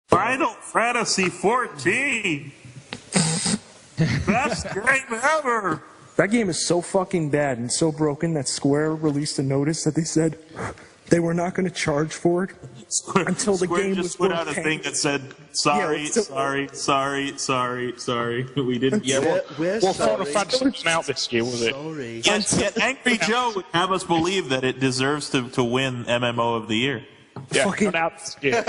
Final Fantasy XIV. Best game ever. That game is so fucking bad and so broken that Square released a notice that they said they were not going to charge for it until the Square game just was put out a thing that said, sorry. We didn't. Yeah, well, Final Fantasy wasn't out this year, was it? Sorry. Yet Angry Joe would have us believe that it deserves to win MMO of the year. Yeah, Fucking- not out this year.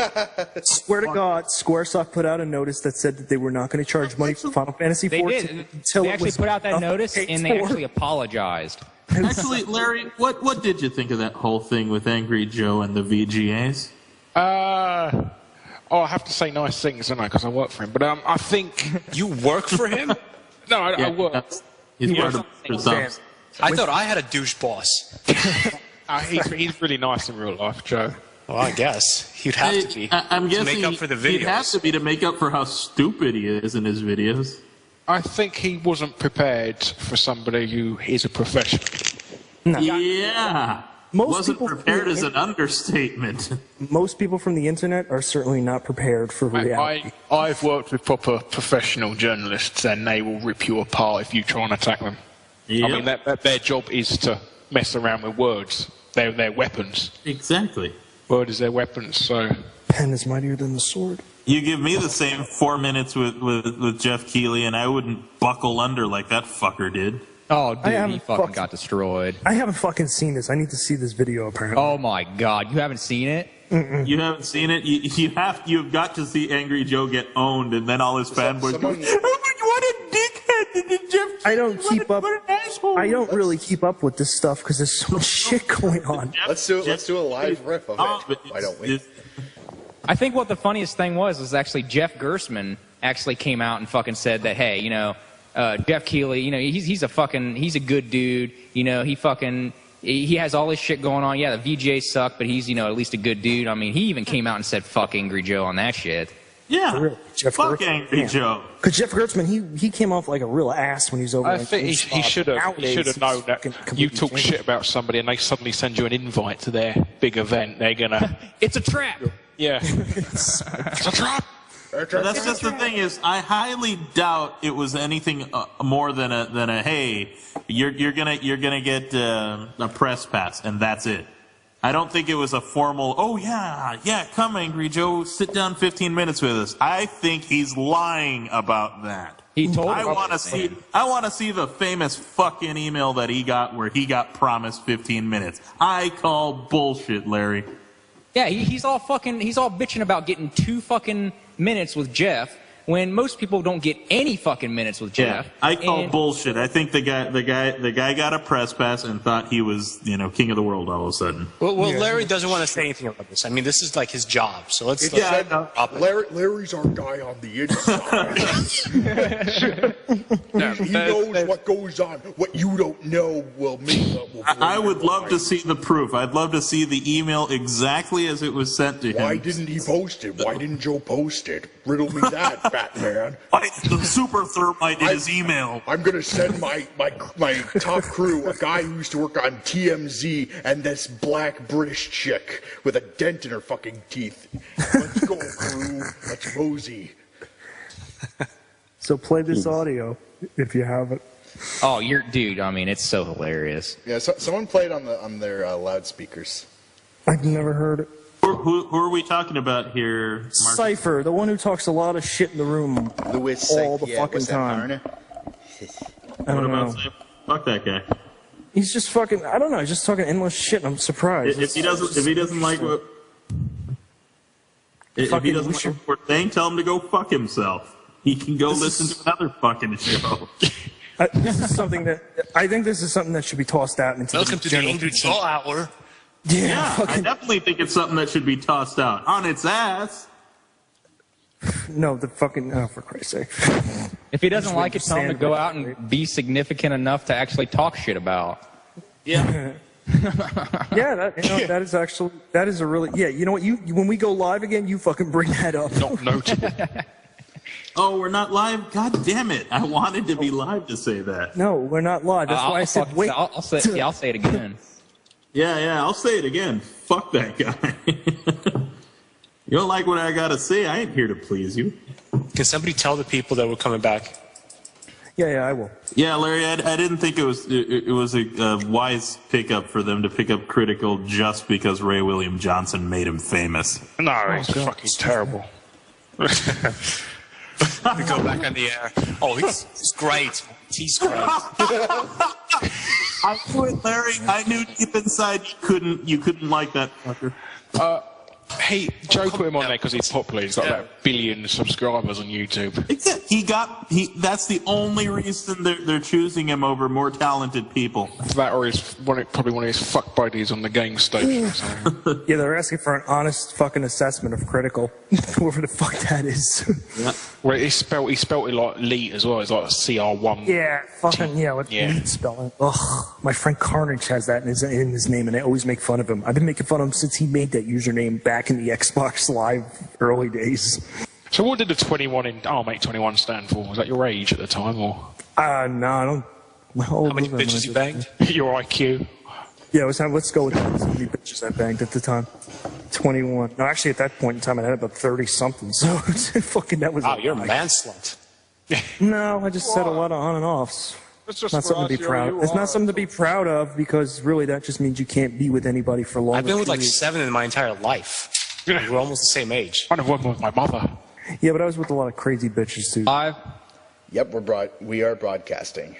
Swear to God, Squaresoft put out a notice that said that they were not going to charge money for Final Fantasy They XIV did. until They it actually was put out that notice, paid and they for. actually apologized. Actually, Larry, what did you think of that whole thing with Angry Joe and the VGAs? I have to say nice things, don't I? Because I work for him. But I think You work for him? no, I work. He's part of the subs. I thought I had a douche boss. He's really nice in real life, Joe. Well, I guess. He'd have to be. I'm to guessing make up for the he'd have videos. to be to make up for how stupid he is in his videos. I think he wasn't prepared for somebody who is a professional. No. Yeah. Most Wasn't people prepared feel as an understatement. Most people from the internet are certainly not prepared for reality. I've worked with proper professional journalists, and they will rip you apart if you try and attack them. Yep. I mean, their job is to mess around with words. They're their weapons. Exactly. Word is their weapons, so... Pen is mightier than the sword. You give me the same 4 minutes with Jeff Keighley, and I wouldn't buckle under like that fucker did. Oh, I dude, he haven't fucking got destroyed. I haven't fucking seen this. I need to see this video, apparently. Oh my God, you haven't seen it? You haven't seen it? You've got to see Angry Joe get owned, and then all his fanboys go, what a dickhead, Jeff. I don't keep up. What an asshole. I don't really keep up with this stuff because there's so much shit going on. Let's do a live riff of it. Why don't we? I think what the funniest thing was actually Jeff Gersman actually came out and fucking said that, hey, you know, Jeff Keighley, you know, he's a good dude. You know, he has all this shit going on. Yeah, the VJ suck, but he's, you know, at least a good dude. I mean, he even came out and said fuck Angry Joe on that shit. Yeah, Really, Jeff fuck Gertzman? Angry Joe. Because Jeff Gertzman, he came off like a real ass when he was over. I on think he GameSpot. should have Nowadays, known he's that fucking you completely talk changed. shit about somebody and they suddenly send you an invite to their big event. They're gonna... It's a trap. Yeah. It's a trap! That's just the thing is, I highly doubt it was anything more than a hey, you're gonna get a press pass and that's it. I don't think it was a formal. Oh yeah, come Angry Joe, sit down 15 minutes with us. I think he's lying about that. He told I him. want to see the famous fucking email that he got where he got promised 15 minutes. I call bullshit, Larry. Yeah, he's all bitching about getting 2 fucking minutes with Jeff when most people don't get any fucking minutes with Jeff. Yeah, I call bullshit. I think the guy got a press pass and thought he was, you know, king of the world all of a sudden. Well, Larry doesn't want to say anything about this. I mean, this is like his job, so let's Yeah, drop it. Larry's our guy on the inside. He knows what goes on. What you don't know will mean. I would love to see the proof. I'd love to see the email exactly as it was sent to him. Why didn't he post it? Why didn't Joe post it? Riddle me that, Batman. The super thermite in his email. I'm gonna send my top crew, a guy who used to work on TMZ, and this black British chick with a dent in her fucking teeth. Let's go, crew. Let's mosey. So play this audio if you have it. Oh, dude. I mean, it's so hilarious. Yeah, someone played on their loudspeakers. I've never heard it. Who are we talking about here, Mark? Cypher, the one who talks a lot of shit in the room Louis, all the fucking time. I don't know. Fuck that guy. He's just fucking. I don't know. He's just talking endless shit. I'm surprised. If he doesn't like what we're saying, tell him to go fuck himself. He can go listen to another fucking show. This is something that I think this is something that should be tossed out into Welcome to the Angry Joe Hour. Yeah, I fucking, definitely think it's something that should be tossed out on its ass. no, the fucking. Oh, for Christ's sake! If he doesn't like it, tell him to go out and be significant enough to actually talk shit about. Yeah. Yeah, that is actually a really You know what? When we go live again, you fucking bring that up. Not noted. Oh, we're not live? God damn it. I wanted to be live to say that. No, we're not live. That's why I said wait. I'll say it again. Yeah, I'll say it again. Fuck that guy. You don't like what I gotta say? I ain't here to please you. Can somebody tell the people that we're coming back? Yeah, I will. Yeah, Larry, I didn't think it was a wise pickup for them to pick up Critical just because Ray William Johnson made him famous. No, it's fucking terrible. We go back on the air. Oh, he's great. He's great. I knew it, Larry. I knew deep inside you couldn't like that fucker. Joe put him on there because he's popular. He's got about 1 billion subscribers on YouTube. That's the only reason they're choosing him over more talented people. That or he's probably one of his fuck buddies on the game station. So. Yeah, they're asking for an honest fucking assessment of Critical. Whoever the fuck that is. Yeah. Well, he spelt it like Leet as well. It's like CR1. Yeah, fucking, with Leet spelling. Ugh, my friend Carnage has that in his name, and I always make fun of him. I've been making fun of him since he made that username back in the Xbox Live early days. So what did the 21 in Mate 21 stand for? Was that your age at the time, or? No, I don't. How many bitches you banged? Your IQ? Yeah, let's go with that. How many bitches I banged at the time? 21. No, actually, at that point in time, I had about 30-something. So fucking that was. Oh, you're a man slut. No, I just said a lot of on and offs. It's not something to be proud. It's not something to be proud of because really that just means you can't be with anybody for long. I've been with like 7 in my entire life. We're almost the same age. I never went with my mother. Yeah, but I was with a lot of crazy bitches too. 5. Yep, we are broadcasting.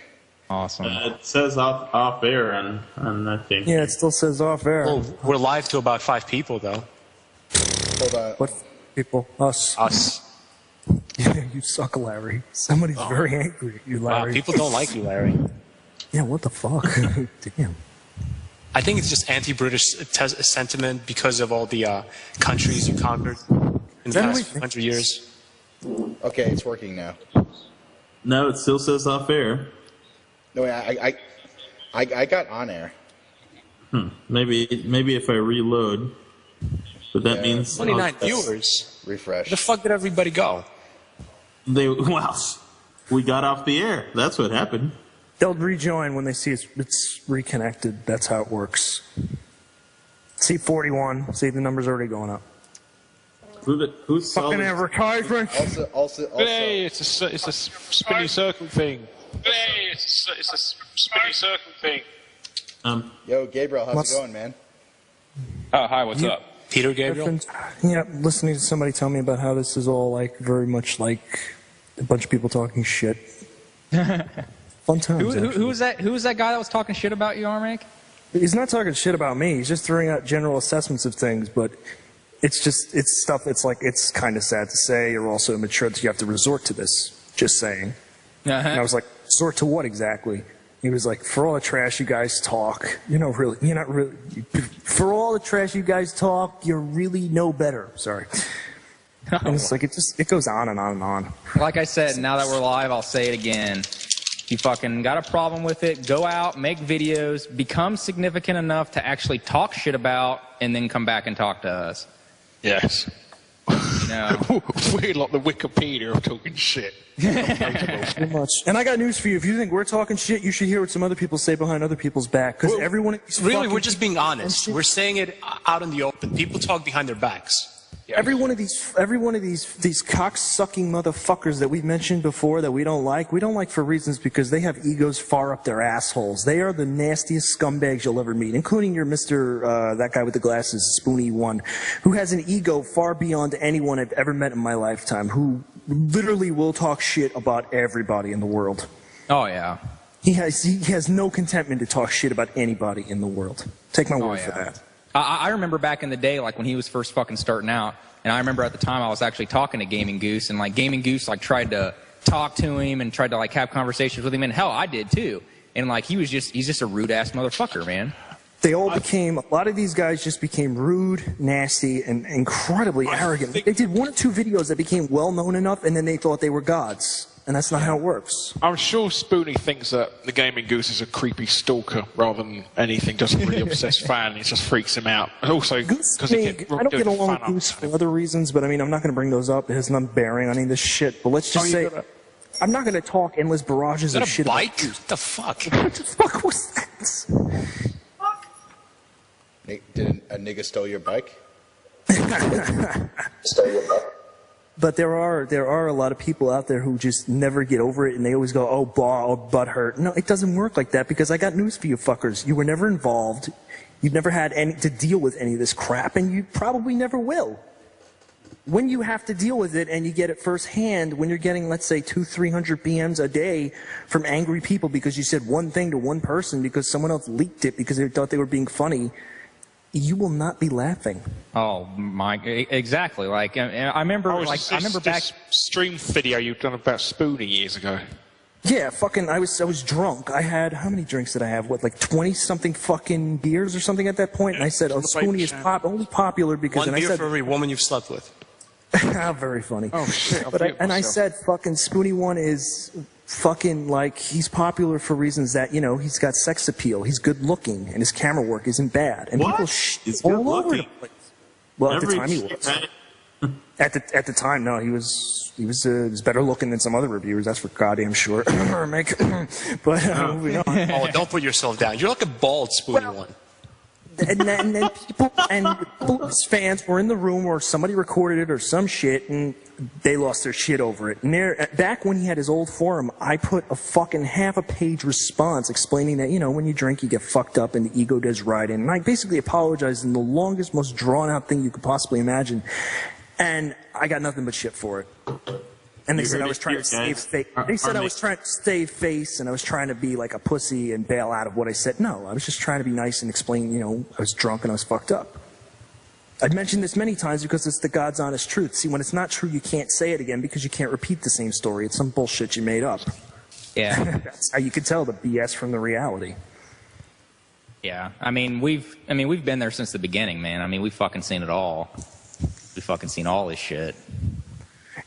Awesome. It says off air on that thing. Yeah, it still says off air. Well, we're live to about 5 people though. Hold on. What people? Us. Yeah, you suck, Larry. Somebody's very angry at you, Larry. Wow, people don't like you, Larry. Yeah, what the fuck? Damn. I think it's just anti-British sentiment because of all the countries you conquered in the past 100 years. Okay, it's working now. No, it still says off air. No, I got on air. Maybe if I reload, but that means 29 viewers. Refresh. Where the fuck did everybody go? We got off the air. That's what happened. They'll rejoin when they see it's reconnected. That's how it works. See 41. See, the number's already going up. Who's Fucking advertisement. Also. Hey, it's a spinny circle thing. Hey, it's a spinny circle thing. Yo, Gabriel, how's it going, man? Oh, hi, what's up? Peter Gabriel? Yeah, listening to somebody tell me about how this is all like very much like a bunch of people talking shit. Fun times. Who was that? Who was that guy that was talking shit about you, Armac? He's not talking shit about me. He's just throwing out general assessments of things, but it's stuff. It's like it's kind of sad to say. You're also immature that you have to resort to this. Just saying. And I was like, resort to what exactly? He was like, for all the trash you guys talk, you're not really. For all the trash you guys talk, you're really no better. Sorry. And it's like it goes on and on and on. Like I said, now that we're live, I'll say it again. If you fucking got a problem with it, go out, make videos, become significant enough to actually talk shit about, and then come back and talk to us. Yes. No. We're like the Wikipedia of talking shit. Pretty much. And I got news for you. If you think we're talking shit, you should hear what some other people say behind other people's back. Because everyone of these Really, we're just being honest. We're saying it out in the open. People talk behind their backs. Every one of these cock-sucking motherfuckers that we've mentioned before that we don't like for reasons because they have egos far up their assholes. They are the nastiest scumbags you'll ever meet, including your that guy with the glasses, Spoony One, who has an ego far beyond anyone I've ever met in my lifetime, who literally will talk shit about everybody in the world. Oh, yeah. He has no contentment to talk shit about anybody in the world. Take my word for that. I remember back in the day, like when he was first fucking starting out, and I remember at the time I was actually talking to Gaming Goose, and like Gaming Goose like tried to talk to him and tried to like have conversations with him, and hell, I did too. And like he's just a rude ass motherfucker, man. They all became, a lot of these guys just became rude, nasty, and incredibly arrogant. They did 1 or 2 videos that became well known enough, and then they thought they were gods. And that's not how it works. I'm sure Spoonie thinks that the Gaming Goose is a creepy stalker rather than anything, just a really obsessed fan. It just freaks him out. And also, because I don't get along with Goose for other reasons, but I mean, I'm not going to bring those up. It has none bearing on any of this shit. But let's just say, I'm not going to talk endless barrages of shit. Bike? What the fuck? What the fuck was that? Did a nigga steal your bike? But there are a lot of people out there who just never get over it, and they always go, oh, butt hurt. No, it doesn't work like that, because I got news for you fuckers. You were never involved. You've never had to deal with any of this crap, and you probably never will. When you have to deal with it and you get it firsthand, when you're getting, let's say, 200-300 PMs a day from angry people because you said one thing to one person because someone else leaked it because they thought they were being funny, you will not be laughing. Oh my, exactly. Like I remember, back stream video you've done about Spoonie years ago. Yeah, fucking, I was drunk. I had, how many drinks did I have? What, like 20-something fucking beers or something at that point? And I said, oh, Spoonie is only popular because... One beer for every woman you've slept with. Very funny. Oh, shit. I said, fucking, Spoonie 1 is fucking, like, he's popular for reasons that, you know, he's got sex appeal, he's good looking, and his camera work isn't bad. And people He's all good over the looking. place. Well, at the time he was. At the time, no, he was better looking than some other reviewers. That's for goddamn sure. But moving on. Oh, don't put yourself down. You're like a bald Spoonie one. And then people, fans were in the room, or somebody recorded it or some shit, and they lost their shit over it. And back when he had his old forum, I put a fucking half-a-page response explaining that, you know, when you drink, you get fucked up and the ego does right in. And I basically apologized in the longest, most drawn-out thing you could possibly imagine. And I got nothing but shit for it. And they said I was trying to save face. They said I was trying to save face, and I was trying to be like a pussy and bail out of what I said. No, I was just trying to be nice and explain, you know, I was drunk and I was fucked up. I've mentioned this many times because it's the God's honest truth. See, when it's not true, you can't say it again because you can't repeat the same story. It's some bullshit you made up. Yeah. That's how you can tell the BS from the reality. Yeah. I mean, we've been there since the beginning, man. I mean, we've fucking seen it all. We've fucking seen all this shit.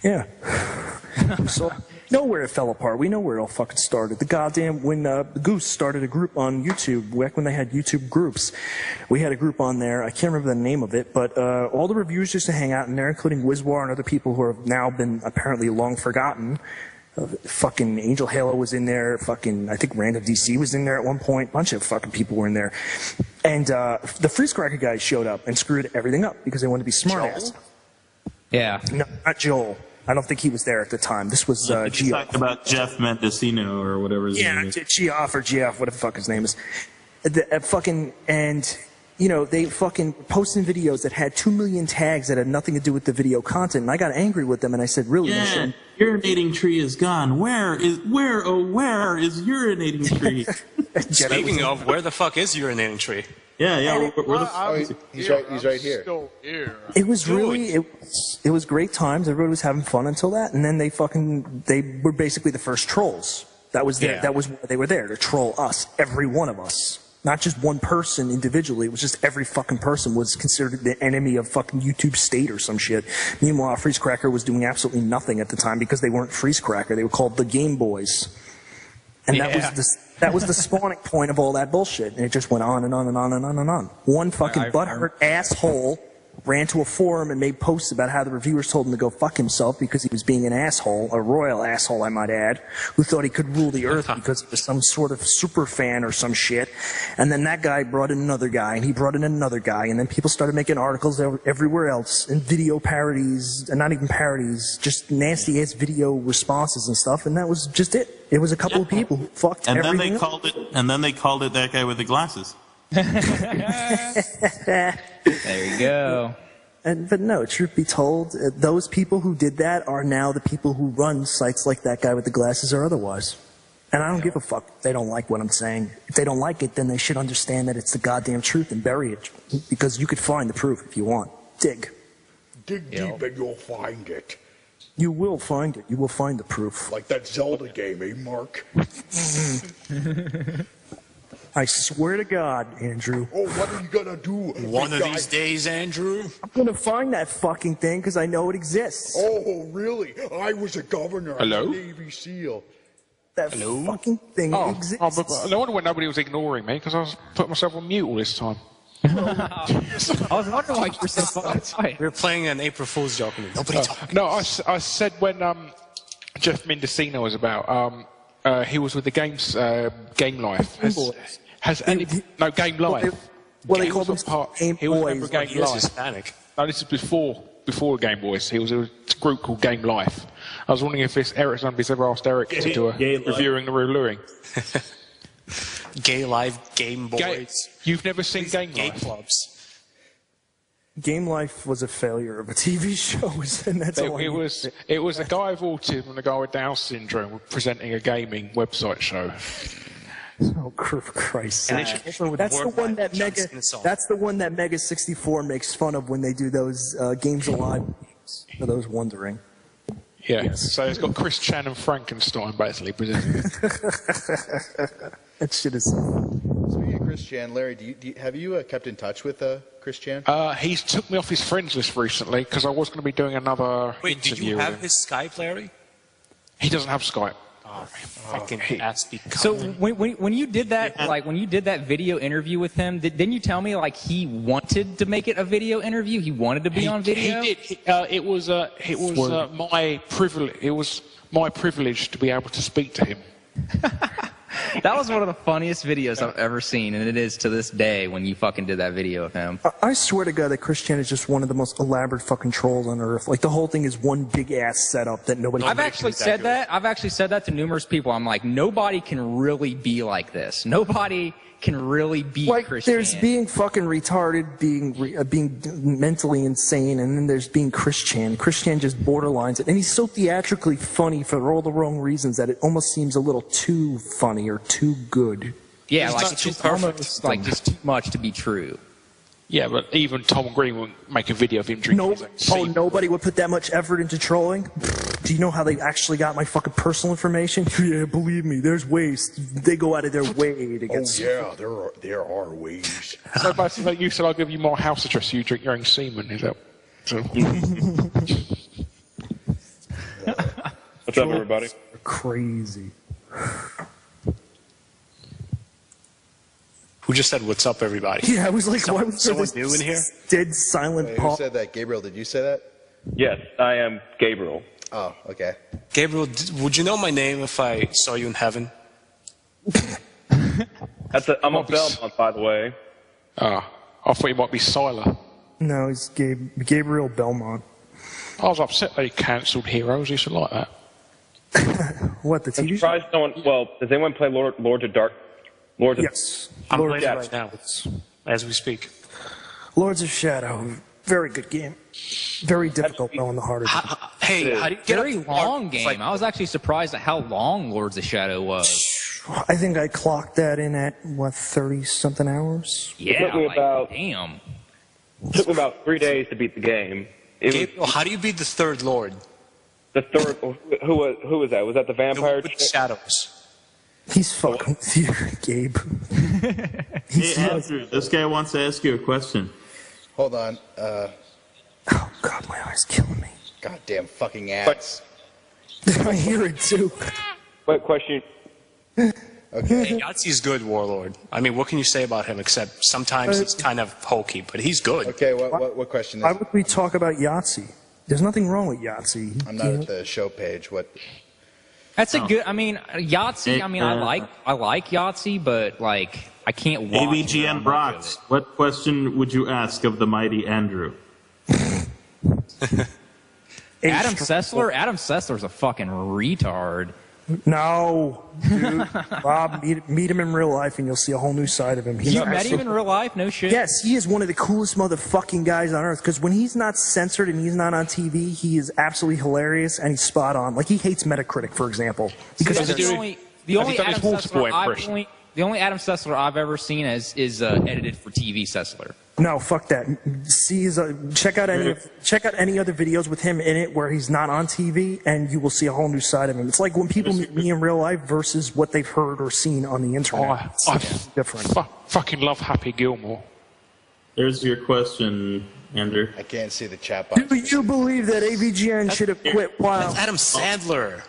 Yeah. So, know where it fell apart. We know where it all fucking started. The goddamn, when Goose started a group on YouTube, back when they had YouTube groups, we had a group on there. I can't remember the name of it, but all the reviewers used to hang out in there, including Wizwar and other people who have now been apparently long forgotten. Fucking Angel Halo was in there. Fucking, I think Random DC was in there at one point. A bunch of fucking people were in there. And the Freeze Cracker guys showed up and screwed everything up because they wanted to be smart-ass. Yeah. No, not Joel. I don't think he was there at the time. This was You're Geoff. talking about Jeff Mendocino or whatever his name is. Geoff or Geoff, whatever the fuck his name is. And, you know, they fucking posted videos that had 2 million tags that had nothing to do with the video content. And I got angry with them, and I said, really? Yeah, urinating tree is gone. Where is urinating tree? Speaking of, where the fuck is urinating tree? Yeah. Where the fuck is he? He's right here. It was really, it was great times. Everybody was having fun until that, and then they were basically the first trolls. That was their, that was why they were there, to troll us, every one of us. Not just one person individually, it was just every fucking person was considered the enemy of fucking YouTube state or some shit. Meanwhile, Freeze Cracker was doing absolutely nothing at the time because they weren't Freeze Cracker, they were called the Game Boys. And that was the spawning point of all that bullshit, and it just went on and on and on and on and on. One fucking butthurt asshole ran to a forum and made posts about how the reviewers told him to go fuck himself because he was being an asshole, a royal asshole, I might add, who thought he could rule the earth because he was some sort of super fan or some shit. And then that guy brought in another guy, and he brought in another guy, and then people started making articles everywhere else, and video parodies, and not even parodies, just nasty-ass video responses and stuff, and that was just it. It was a couple of people who fucked everything And then they called it that guy with the glasses. There you go. But no, truth be told, those people who did that are now the people who run sites like that guy with the glasses or otherwise. And I don't give a fuck if they don't like what I'm saying. If they don't like it, then they should understand that it's the goddamn truth and bury it. Because you could find the proof if you want. Dig. Dig deep and you'll find it. You will find it. You will find the proof. Like that Zelda game, eh, Mark? I swear to God, Andrew. Oh, what are you gonna do? One of these days, Andrew. I'm gonna find that fucking thing because I know it exists. Oh, really? I was a governor. Hello? I was a Navy SEAL. That fucking thing exists. But no wonder why nobody was ignoring me, because I was putting myself on mute all this time. I was wondering why you were so fucking quiet. We were playing an April Fool's joke. And nobody talked. No, I said when Jeff Mendocino was about, he was with the games, Game Life. Game Life. Well, they call them Game He was a member Boys. of Game He was Life. Hispanic. No, this is before Game Boys. It was a group called Game Life. I was wondering if somebody's ever asked Eric to do a reviewing the Reuploading. Gay Live, Game Boys. You've never seen Game Gay Life? clubs. Game Life was a failure of a TV show, and that's all It was a guy with autism and a guy with Down syndrome presenting a gaming website show. Oh, for Christ's And sake. they should That's the one that That's the one that Mega 64 makes fun of when they do those Games Alive games, for those wondering. Yeah, Yes. so it's got Chris Chan and Frankenstein basically presenting it. That shit is... Speaking of Chris Chan, Larry, have you kept in touch with Chris Chan? He's took me off his friends list recently because I was going to be doing another Wait, did interview you with have him. his Skype, Larry? He doesn't have Skype. Oh, fucking ass becoming. So when you did that, like when you did that video interview with him, didn't you tell me like he wanted to make it a video interview? He wanted to be on video. He did. It was my privilege. It was my privilege to be able to speak to him. That was one of the funniest videos I've ever seen, and it is to this day when you fucking did that video of him. I swear to God that Chris Chan is just one of the most elaborate fucking trolls on earth. Like, the whole thing is one big-ass setup that nobody I've actually said that. I've actually said that to numerous people. I'm like, nobody can really be like this. Nobody can really be like, Chris there's Chan. being fucking retarded, being mentally insane, and then there's being Chris Chan. Chris Chan just borderlines it. And he's so theatrically funny for all the wrong reasons that it almost seems a little too funny or too good. Yeah, He's like not it's too just perfect. almost like just too much to be true. Yeah, but even Tom Green wouldn't make a video of him drinking his own semen. Nobody would put that much effort into trolling? Do you know how they actually got my fucking personal information? Yeah, believe me, there's ways. They go out of their way to get... Yeah, there are ways. So basically, you said I'll give you my house address, you drink your own semen, is that... So. What's up, everybody? Crazy. Who just said, "What's up, everybody"? Yeah, I was like, why was there Someone this new in here? dead silent Wait, who pause? said that? Gabriel, did you say that? Yes, I am Gabriel. Oh, okay. Gabriel, would you know my name if I saw you in heaven? I'm a Belmont, by the way. I thought you might be Siler. No, he's Gabriel Belmont. I was upset they cancelled Heroes, I used to like that. What, the I'm TV show? surprised no one... Well, does anyone play Lords of Dark? Lords of... Yes. I'm Lords playing of it right now, as we speak. Lords of Shadow. Very good game. Very difficult, though, in the heart of it. Hey, how do you get Very up to long dark game. fight? I was actually surprised at how long Lords of Shadow was. I think I clocked that in at, what, 30-something hours? Yeah, took me like, about- damn. It took me about 3 days to beat the game. Gabriel, how do you beat the third Lord? The third... Who was that? Was that the The vampire? one with the shadows. He's fucking with you, Gabe. Hey, Andrew, this guy wants to ask you a question. Hold on. Oh, God, my eye's killing me. Goddamn fucking ads. I hear it, too. What question? Okay. Hey, Yahtzee's good, Warlord. I mean, what can you say about him except sometimes he's kind of hokey, but he's good. Okay, what question Why is it? would we talk about Yahtzee? There's nothing wrong with Yahtzee. I'm not at the show page. What? That's a good. I mean, Yahtzee. I mean, I like Yahtzee, but like I can't watch. AVGN Brox, what question would you ask of the mighty Andrew? Adam Sessler. Adam Sessler's a fucking retard. No, dude. Bob, meet him in real life and you'll see a whole new side of him. He's You met actually- him in real life? No shit. Yes, he is one of the coolest motherfucking guys on earth. Because when he's not censored and he's not on TV, he is absolutely hilarious and he's spot on. Like, he hates Metacritic, for example. Because That's the only done his Adam water boy Sessler impression? the only Adam Sessler I've ever seen is edited for TV Sessler. no, fuck that. See, check out any other videos with him in it where he's not on TV, and you will see a whole new side of him. It's like when people meet me in real life versus what they've heard or seen on the internet. I It's different. fucking love Happy Gilmore. There's your question, Andrew. I can't see the chat box. Do you believe that AVGN should have quit while... That's Adam Sandler.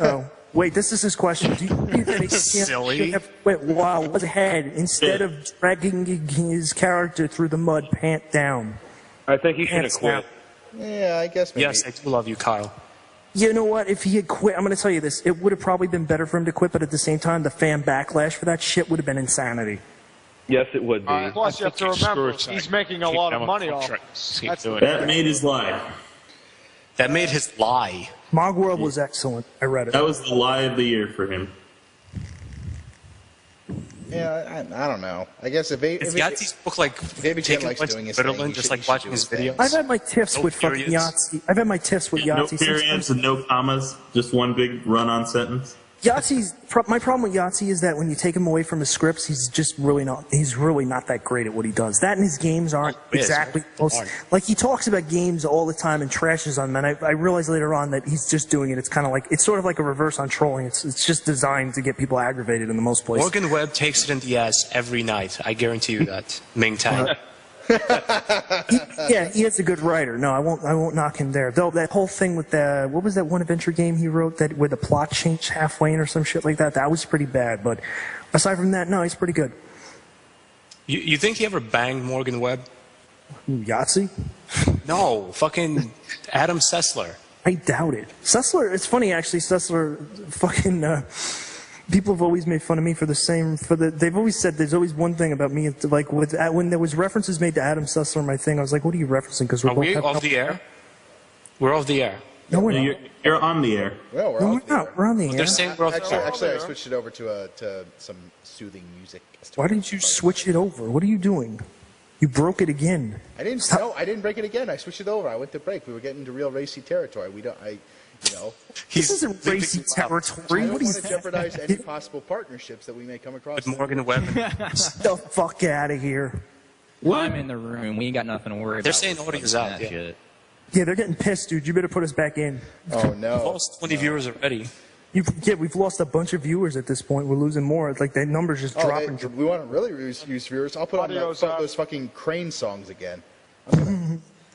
Oh, wait, this is his question. Do you believe that Silly. AVGN should have quit while was ahead instead of dragging his character through the mud, pant down? I think he should have Pants quit. down. Yeah, I guess maybe. Yes, I do love you, Kyle. You know what? If he had quit, I'm going to tell you this. It would have probably been better for him to quit, but at the same time, the fan backlash for that shit would have been insanity. Yes, it would be. Plus, you have to remember, he's making a lot of money off it. That made his lie. That made his lie. Mogworld was excellent. I read it. That was the lie of the year for him. Yeah, I don't know. I guess if Yahtzee's book like taking likes doing his thing, just like watching his videos. I've had my tiffs with fucking Yahtzee. I've had my tiffs with Yahtzee. No periods and no commas, just one big run-on sentence. My problem with Yahtzee is that when you take him away from his scripts, he's really not that great at what he does. That and his games aren't exactly close. Like, he talks about games all the time and trashes on them, and I realized later on that he's just doing it. It's kind of like, it's sort of like a reverse on trolling. It's just designed to get people aggravated in the most places. Morgan Webb takes it in the ass every night. I guarantee you that. Ming Tang. He is a good writer. No, I won't knock him there. Though that whole thing with what was that one adventure game he wrote that where the plot changed halfway in or some shit like that? That was pretty bad. But aside from that, no, he's pretty good. You think he ever banged Morgan Webb? Yahtzee? No, fucking Adam Sessler. I doubt it. Sessler, it's funny actually. Sessler, fucking. People have always made fun of me they've always said there's always one thing about me, like when there was references made to Adam Sessler in my thing, I was like, what are you referencing? Because Are we off the air? We're off the air. No, we're not. You're on the air. Well, we're on the air. They're saying we're off the air. Actually, I switched it over to some soothing music. Why didn't you switch it over? What are you doing? You broke it again. I didn't break it again. I switched it over. I went to break. We were getting into real racy territory. This isn't racy territory. I don't want to jeopardize any possible partnerships that we may come across. With Morgan Webb. The fuck out of here. I'm in the room. We ain't got nothing to worry about. They're saying audio's out. Yeah. Yeah, they're getting pissed, dude. You better put us back in. Oh, no. We've lost 20 viewers already. We've lost a bunch of viewers at this point. We're losing more. It's like that number's just dropping. We want to really use viewers. I'll put on those fucking Crane songs again.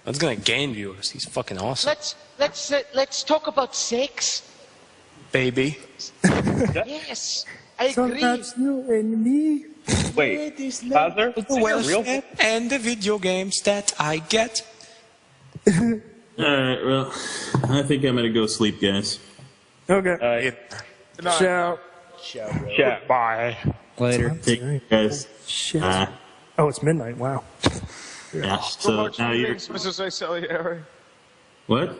That's gonna gain viewers. He's fucking awesome. Let's talk about sex. Baby. Yes, I agree. Sometimes you and me. Wait, Bowser? The and the video games that I get. Alright, well, I think I'm gonna go sleep, guys. Okay. Ciao. Ciao. Bye. Later. Take care, guys. Shit. Oh, it's midnight. Wow. Yeah, so now you're... Mrs. A. Salieri. What?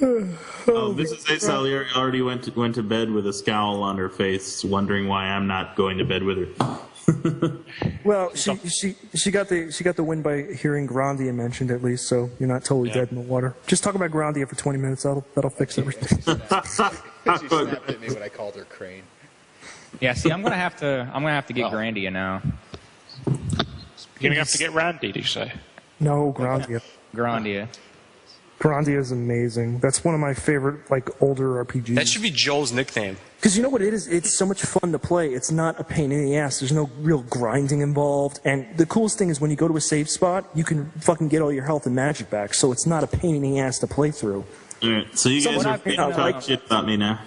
Oh, Mrs. A. Salieri already went to bed with a scowl on her face, wondering why I'm not going to bed with her. Well, she got the win by hearing Grandia mentioned at least, so you're not totally dead in the water. Just talk about Grandia for 20 minutes. That'll fix everything. She snapped at me when I called her Crane. Yeah, see, I'm gonna have to get Grandia now. You're gonna have to get Randy, did you say? No, Grandia. Grandia is amazing. That's one of my favorite, older RPGs. That should be Joel's nickname. Because you know what it is? It's so much fun to play. It's not a pain in the ass. There's no real grinding involved. And the coolest thing is when you go to a save spot, you can fucking get all your health and magic back. So it's not a pain in the ass to play through. Alright, so you guys are talking shit about me now.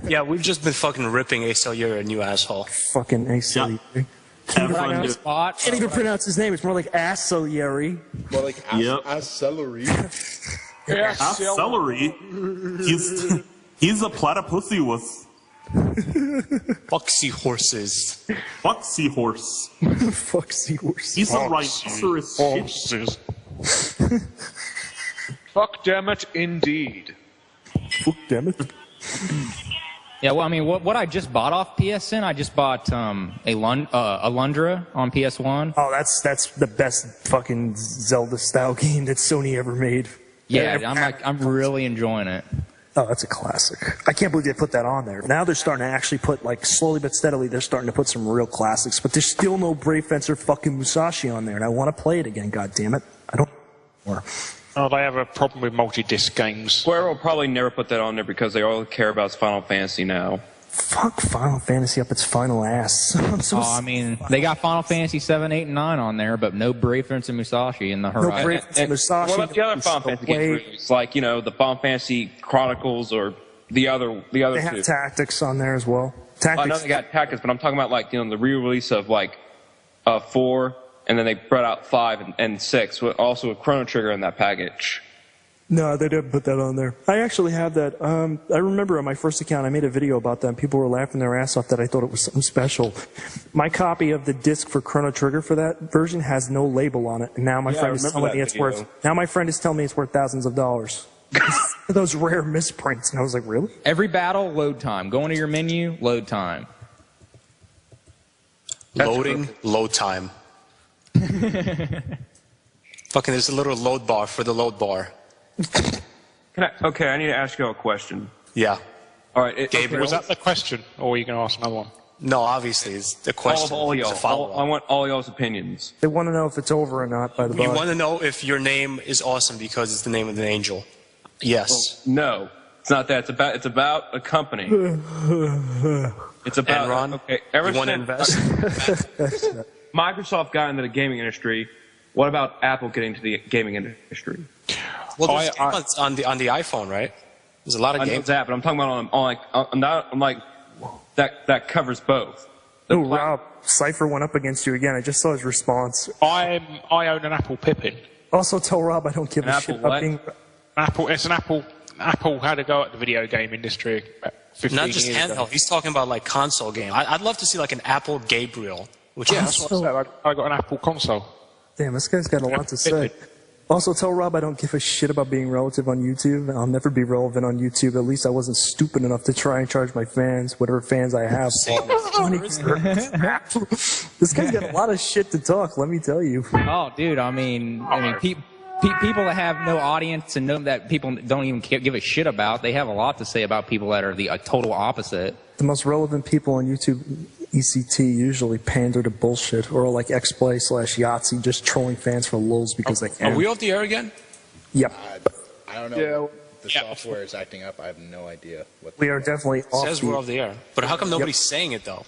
Yeah, we've just been fucking ripping Acel. You're a new asshole. Fucking Acel. Yeah. Can't even pronounce his name. It's more like Asselieri. More like celery. Celery? He's a platypus. Foxy horses. Foxy horse. Foxy horse. He's a rhinoceros. Horses. Fuck damn it, indeed. Fuck damn it. Yeah, well, I mean, what I just bought off PSN, I just bought a Lundra on PS1. Oh, that's the best fucking Zelda-style game that Sony ever made. Yeah, I'm really enjoying it. Oh, that's a classic. I can't believe they put that on there. Now they're starting to actually put, slowly but steadily, they're starting to put some real classics. But there's still no Brave Fencer fucking Musashi on there, and I want to play it again, goddammit. I don't more. Oh, they have a problem with multi-disc games. Square will probably never put that on there because they all care about Final Fantasy now. Fuck Final Fantasy up its final ass. I mean, they got Final Fantasy 7, 8, and 9 on there, but no Brave Fencer Musashi in the horizon. No Brave Fencer Musashi. What about the other Final Fantasy games released? Like, the Final Fantasy Chronicles or the other They two. have Tactics on there as well. Tactics. I know they got Tactics, but I'm talking about the re-release of 4, and then they brought out 5 and 6, also with Chrono Trigger in that package. No, they didn't put that on there. I actually have that. I remember on my first account, I made a video about that, and people were laughing their ass off that I thought it was something special. My copy of the disc for Chrono Trigger for that version has no label on it, and now my friend is telling me it's worth. Now my friend is telling me it's worth thousands of dollars. Those rare misprints, and I was like, really? Every battle, load time. Go into your menu, load time. Loading, load time. Fucking, there's a little load bar for the load bar. Okay, I need to ask you a question. Yeah. All right. Gabriel, was that the question, or are you going to ask another one? No, obviously, it's the question. All y'all. I want all y'all's opinions. They want to know if it's over or not, by the way. You want to know if your name is awesome because it's the name of an angel. Yes. No, it's not that. It's about a company. It's about Enron. Okay. You want to invest? Microsoft got into the gaming industry. What about Apple getting into the gaming industry? Well, there's games on the iPhone, right? There's a lot of games. I know that, but I'm talking about that covers both. Oh, Rob, Cypher went up against you again. I just saw his response. I own an Apple Pippin. Also, tell Rob I don't give a shit about being. It's an Apple. Apple had a go at the video game industry 15 Not just years handheld. ago. He's talking about like console game. I'd love to see like an Apple Gabriel. Which that's what I said. I got an Apple console. Damn, this guy's got a lot to say. Also, tell Rob I don't give a shit about being relative on YouTube. I'll never be relevant on YouTube. At least I wasn't stupid enough to try and charge my fans, whatever fans I have. This guy's got a lot of shit to talk, let me tell you. Oh, dude, I mean, people that have no audience and know that people don't even give a shit about, they have a lot to say about people that are the total opposite. The most relevant people on YouTube, ECT, usually pander to bullshit, or like XPlay/Yahtzee, just trolling fans for lulz because they can. Are we off the air again? Yep. I don't know. The software is acting up. I have no idea. We are definitely off. It says we're off the air. But how come nobody's saying it though?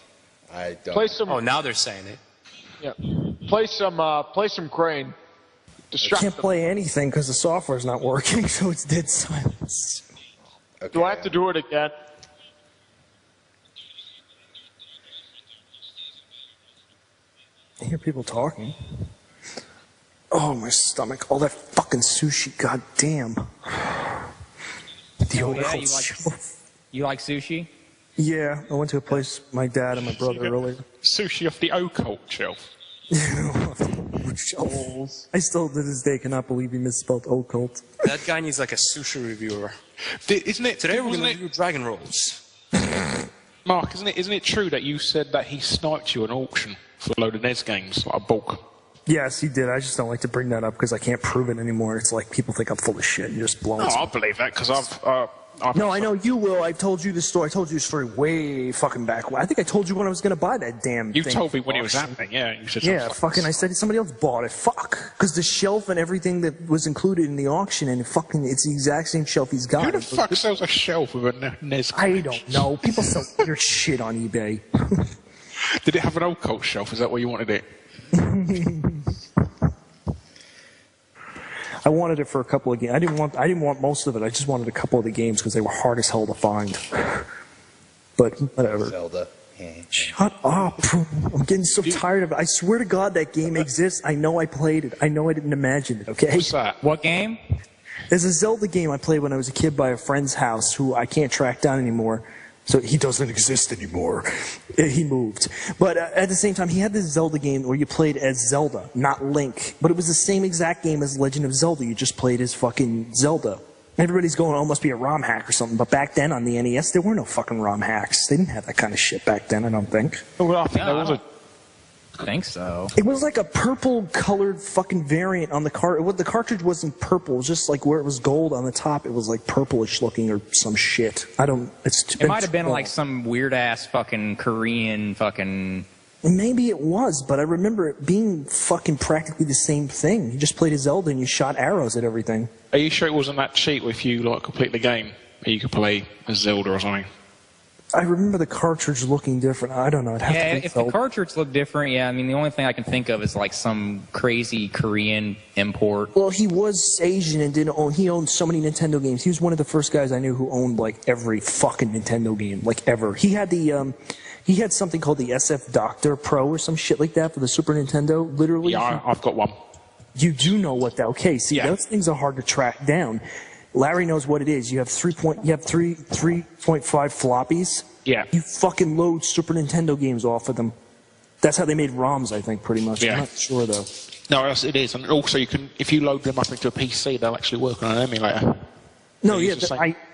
I don't. Play some. Oh, now they're saying it. Yeah. Play some Crane. I can't play anything because the software's not working, so it's dead silence. Okay. Do I have to do it again? I hear people talking. Oh, my stomach. All that fucking sushi. God damn. The old you like sushi? Yeah, I went to a place my dad and my brother earlier. Sushi off the occult shelf. I still, to this day, cannot believe he misspelled occult. That guy needs like a sushi reviewer. Isn't it? Today we're going to review Dragon Rolls. Mark, isn't it true that you said that he sniped you an auction for a load of NES games, like a bulk? Yes, he did. I just don't like to bring that up because I can't prove it anymore. It's like people think I'm full of shit. You're just blowing. No, I believe that because No, I know you will. I told you the story. I told you the story way fucking back. I think I told you when I was going to buy that damn You thing. told me when it was happening, yeah. You said fucking, I said somebody else bought it. Fuck. Because the shelf and everything that was included in the auction, and fucking, it's the exact same shelf he's got. Who the fuck sells a shelf with a NES? I don't know. People sell weird shit on eBay. Did it have an occult shelf? Is that where you wanted it? I wanted it for a couple of games. I didn't want most of it. I just wanted a couple of the games because they were hard as hell to find. But whatever. Zelda. Shut up. I'm getting so tired of it. I swear to God that game exists. I know I played it. I know I didn't imagine it, okay? What's that? What game? There's a Zelda game I played when I was a kid by a friend's house who I can't track down anymore. So he doesn't exist anymore. He moved. But at the same time, he had this Zelda game where you played as Zelda, not Link. But it was the same exact game as Legend of Zelda. You just played as fucking Zelda. Everybody's going, oh, it must be a ROM hack or something. But back then on the NES, there were no fucking ROM hacks. They didn't have that kind of shit back then, I don't think. Well, I think there was a... I think so. It was like a purple colored fucking variant on the cart. The cartridge wasn't purple. It was just like where it was gold on the top, it was like purplish looking or some shit. I don't. It might have been like some weird ass fucking Korean fucking. Maybe it was, but I remember it being fucking practically the same thing. You just played a Zelda and you shot arrows at everything. Are you sure it wasn't that cheap if you like complete the game? Or you could play as Zelda or something? I remember the cartridge looking different. I don't know. If the cartridge looked different, yeah. I mean, the only thing I can think of is like some crazy Korean import. Well, he was Asian and didn't own. He owned so many Nintendo games. He was one of the first guys I knew who owned like every fucking Nintendo game, like ever. He had the he had something called the SF Doctor Pro or some shit like that for the Super Nintendo. Literally. Yeah, I've got one. You do know what that? Okay, see, those things are hard to track down. Larry knows what it is. You have 3.5 floppies. Yeah. You fucking load Super Nintendo games off of them. That's how they made ROMs, I think, pretty much. Yeah. I'm not sure though. No, it is, and also you can, if you load them up into a PC, they'll actually work on an emulator. No, yeah,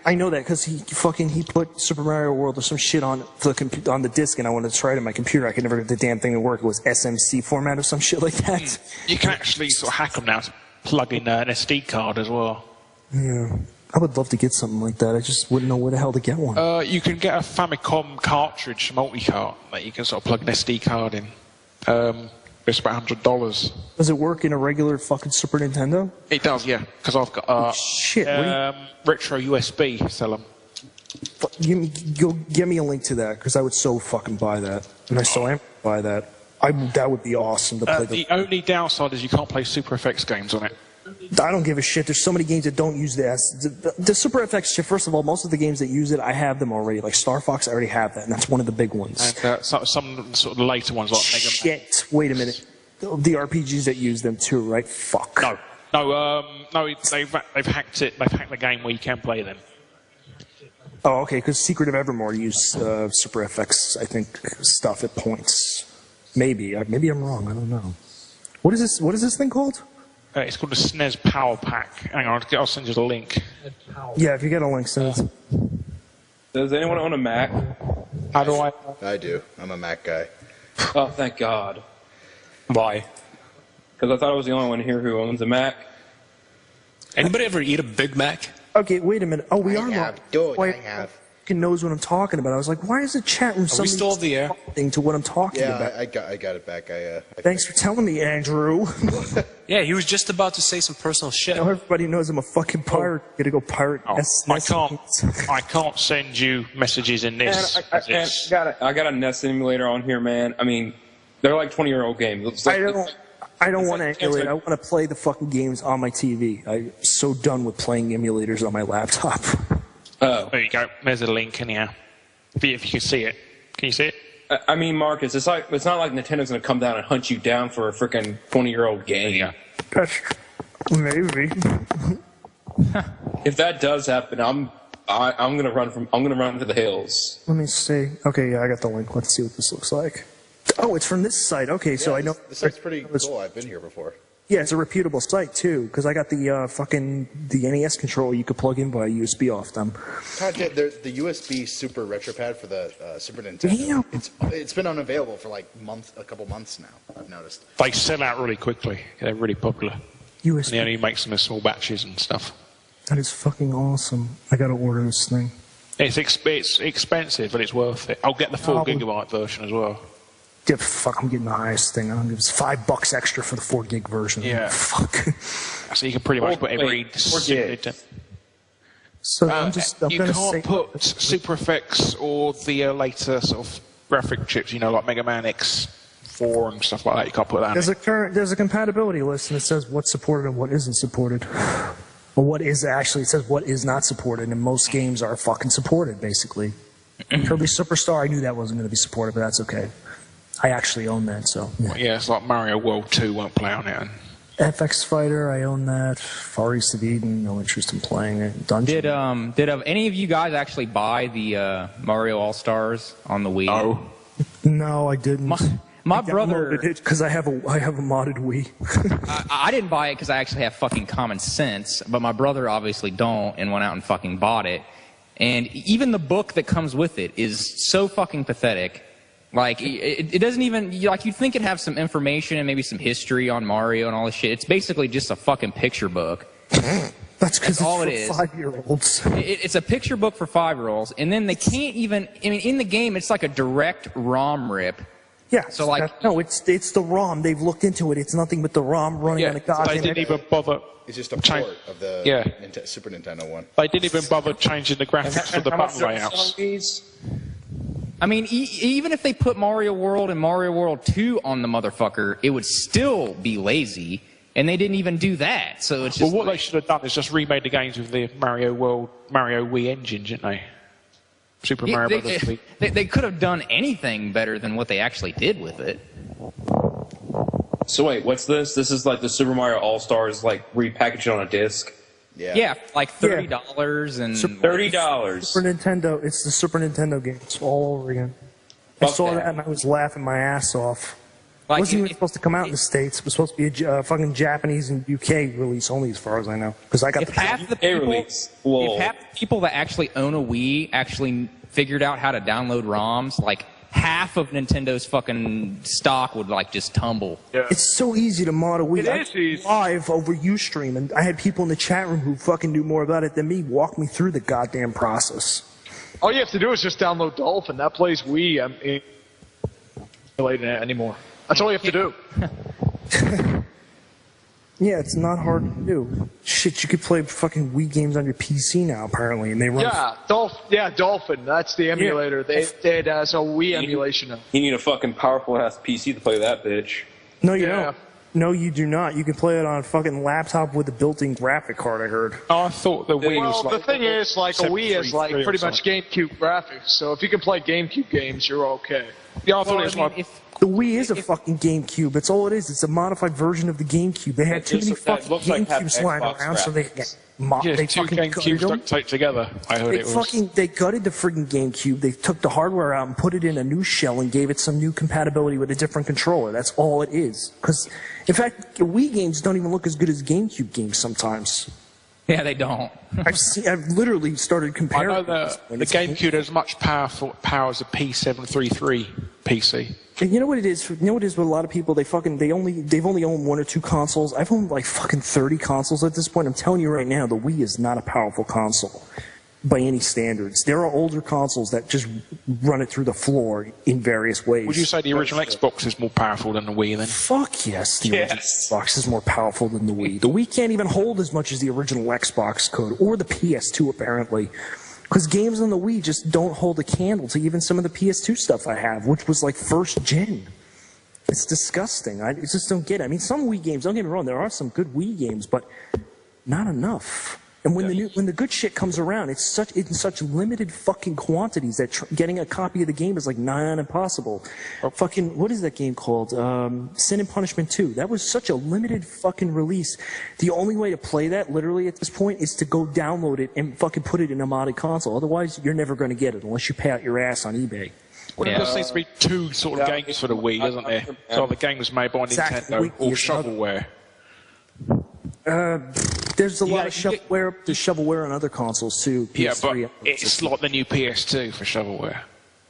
I know that because he put Super Mario World or some shit on the disc, and I wanted to try it on my computer. I could never get the damn thing to work. It was SMC format or some shit like that. You can actually sort of hack them now to plug in an SD card as well. Yeah, I would love to get something like that. I just wouldn't know where the hell to get one. You can get a Famicom cartridge multi-cart that you can sort of plug an SD card in. It's about $100. Does it work in a regular fucking Super Nintendo? It does, yeah. Because I've got shit. retro USB sell them. Give me a link to that because I would so fucking buy that, and I still am buy that. That would be awesome to play. The only downside is you can't play Super FX games on it. I don't give a shit. There's so many games that don't use the Super FX chip. First of all, most of the games that use it, I have them already. Like Star Fox, I already have that, and that's one of the big ones. And some sort of later ones like Mega Man. Shit. Wait a minute. The RPGs that use them too, right? Fuck. No, they've hacked it. They've hacked the game where you can play them. Oh, okay. Because Secret of Evermore used Super FX, I think, stuff at points. Maybe I'm wrong. I don't know. What is this? What is this thing called? It's called the SNES Power Pack. Hang on, I'll send you the link. Yeah, if you get a link, send it. Does anyone own a Mac? How do I? I do. I'm a Mac guy. Oh, thank God. Why? Because I thought I was the only one here who owns a Mac. Anybody ever eat a Big Mac? Okay, wait a minute. Oh, we are have. Dude, I have. Fucking knows what I'm talking about. I was like, why is the chat room Are we still off the air? To what I'm talking about? Yeah, I got it back. Thanks for telling me, Andrew. Yeah, he was just about to say some personal shit. Now everybody knows I'm a fucking pirate. Gotta go pirate. I can't send you messages in this. Man, I got a NES emulator on here, man. I mean, they're like 20-year-old games. I don't want to emulate. I want to play the fucking games on my TV. I'm so done with playing emulators on my laptop. Oh. There you go. There's a link in here. If you can see it. Can you see it? I mean, Marcus, it's not like Nintendo's going to come down and hunt you down for a freaking 20-year-old game. Yeah. Maybe. If that does happen, I'm going to run to the hills. Let me see. Okay, yeah, I got the link. Let's see what this looks like. Oh, it's from this site. Okay, so I know The site's pretty cool. I've been here before. Yeah, it's a reputable site too, because I got the the NES controller you could plug in via USB off them. God, the USB Super RetroPad for the Super Nintendo. Damn. It's been unavailable for like a couple months now. I've noticed. They sell out really quickly. They're really popular. USB. And he only makes them in small batches and stuff. That is fucking awesome. I gotta order this thing. It's expensive, but it's worth it. I'll get the 4 gigabyte version as well. Yeah, fuck, I'm getting the highest thing. I don't give $5 extra for the 4 gig version. Yeah. Fuck. So you can pretty much put every... So I'm you can't put Super FX or the later sort of graphic chips, like Mega Man X4 and stuff like that. You can't put that in. There's a compatibility list, and it says what's supported and what isn't supported. Well, what is actually, it says what is not supported, and most games are fucking supported, basically. Kirby Superstar, I knew that wasn't going to be supported, but that's okay. I actually own that, so. Yeah, well, it's like Mario World 2 won't play on it. And FX Fighter, I own that. Far East of Eden, no interest in playing it. Dungeon. Did any of you guys actually buy the Mario All Stars on the Wii? Oh. No, I didn't. My brother, because I have a modded Wii. I didn't buy it because I actually have fucking common sense, but my brother obviously don't, and went out and fucking bought it. And even the book that comes with it is so fucking pathetic. Like, it doesn't even, like, you'd think it'd have some information and maybe some history on Mario and all this shit. It's basically just a fucking picture book. That's because it's all for it is. 5-year-olds. It's a picture book for 5-year-olds, and then they can't even, I mean, in the game, it's like a direct ROM rip. Yeah, so like, no, it's the ROM. They've looked into it. It's nothing but the ROM running on a goddamn. They didn't even bother. It's just a port of the Super Nintendo one. They didn't even bother changing the graphics for the button layouts. I mean, even if they put Mario World and Mario World 2 on the motherfucker, it would still be lazy, and they didn't even do that. So it's just. Well, what they should have done is just remade the games with the Mario Wii engine, didn't they? Super Mario Brothers Wii. They could have done anything better than what they actually did with it. So wait, what's this? This is like the Super Mario All Stars, like repackaged on a disc. Yeah, like $30 and $30. Super Nintendo. It's the Super Nintendo games all over again. I saw that and I was laughing my ass off. It wasn't even supposed to come out in the States. It was supposed to be a fucking Japanese and UK release only, as far as I know. Because I got if half the people that actually own a Wii actually figured out how to download ROMs, like half of Nintendo's fucking stock would like just tumble. Yeah. It's so easy to mod a Wii. It is live over Ustream, and I had people in the chat room who fucking knew more about it than me walk me through the goddamn process. All you have to do is just download Dolphin. That plays Wii. I'm emulating it anymore. That's all you have to do. Yeah, it's not hard to do. Shit, you could play fucking Wii games on your PC now, apparently, and they run. Yeah, Dolphin. That's the emulator. They had a Wii emulation. You need a fucking powerful ass PC to play that bitch. No, you don't. No, you do not. You can play it on a fucking laptop with a built-in graphic card, I heard. Oh, I thought the Wii was like... Well, the thing is, like, a Wii is like pretty much GameCube graphics, so if you can play GameCube games, you're okay. Yeah, I thought it was like... The Wii is a fucking GameCube. That's all it is. It's a modified version of the GameCube. They had too many fucking GameCubes lying around, so they two fucking GameCubes duct taped together. I heard They gutted the friggin' GameCube. They took the hardware out and put it in a new shell and gave it some new compatibility with a different controller. That's all it is. Because, in fact, Wii games don't even look as good as GameCube games sometimes. Yeah, they don't. I've literally started comparing. I know the GameCube has much power as a P733 PC. And you know what it is? You know what it is with a lot of people? They've only owned one or two consoles. I've owned like fucking 30 consoles at this point. I'm telling you right now, the Wii is not a powerful console by any standards. There are older consoles that just run it through the floor in various ways. Would you say the original Xbox is more powerful than the Wii then? Fuck yes, the original Xbox is more powerful than the Wii. The Wii can't even hold as much as the original Xbox could, or the PS2 apparently. Because games on the Wii just don't hold a candle to even some of the PS2 stuff I have, which was like first gen. It's disgusting. I just don't get it. I mean, some Wii games, don't get me wrong, there are some good Wii games, but not enough. And when the good shit comes around, it's in such limited fucking quantities that getting a copy of the game is like nigh on impossible. Fucking, what is that game called? Sin and Punishment 2. That was such a limited fucking release. The only way to play that, literally at this point, is to go download it and fucking put it in a modded console. Otherwise, you're never going to get it unless you pay out your ass on eBay. Well, there seems to be two sort of games for the Wii, doesn't there? So the game was made by Nintendo or shovelware. There's a lot of shovelware. There's shovelware on other consoles too. PS3, yeah, but it's like the new PS2 for shovelware.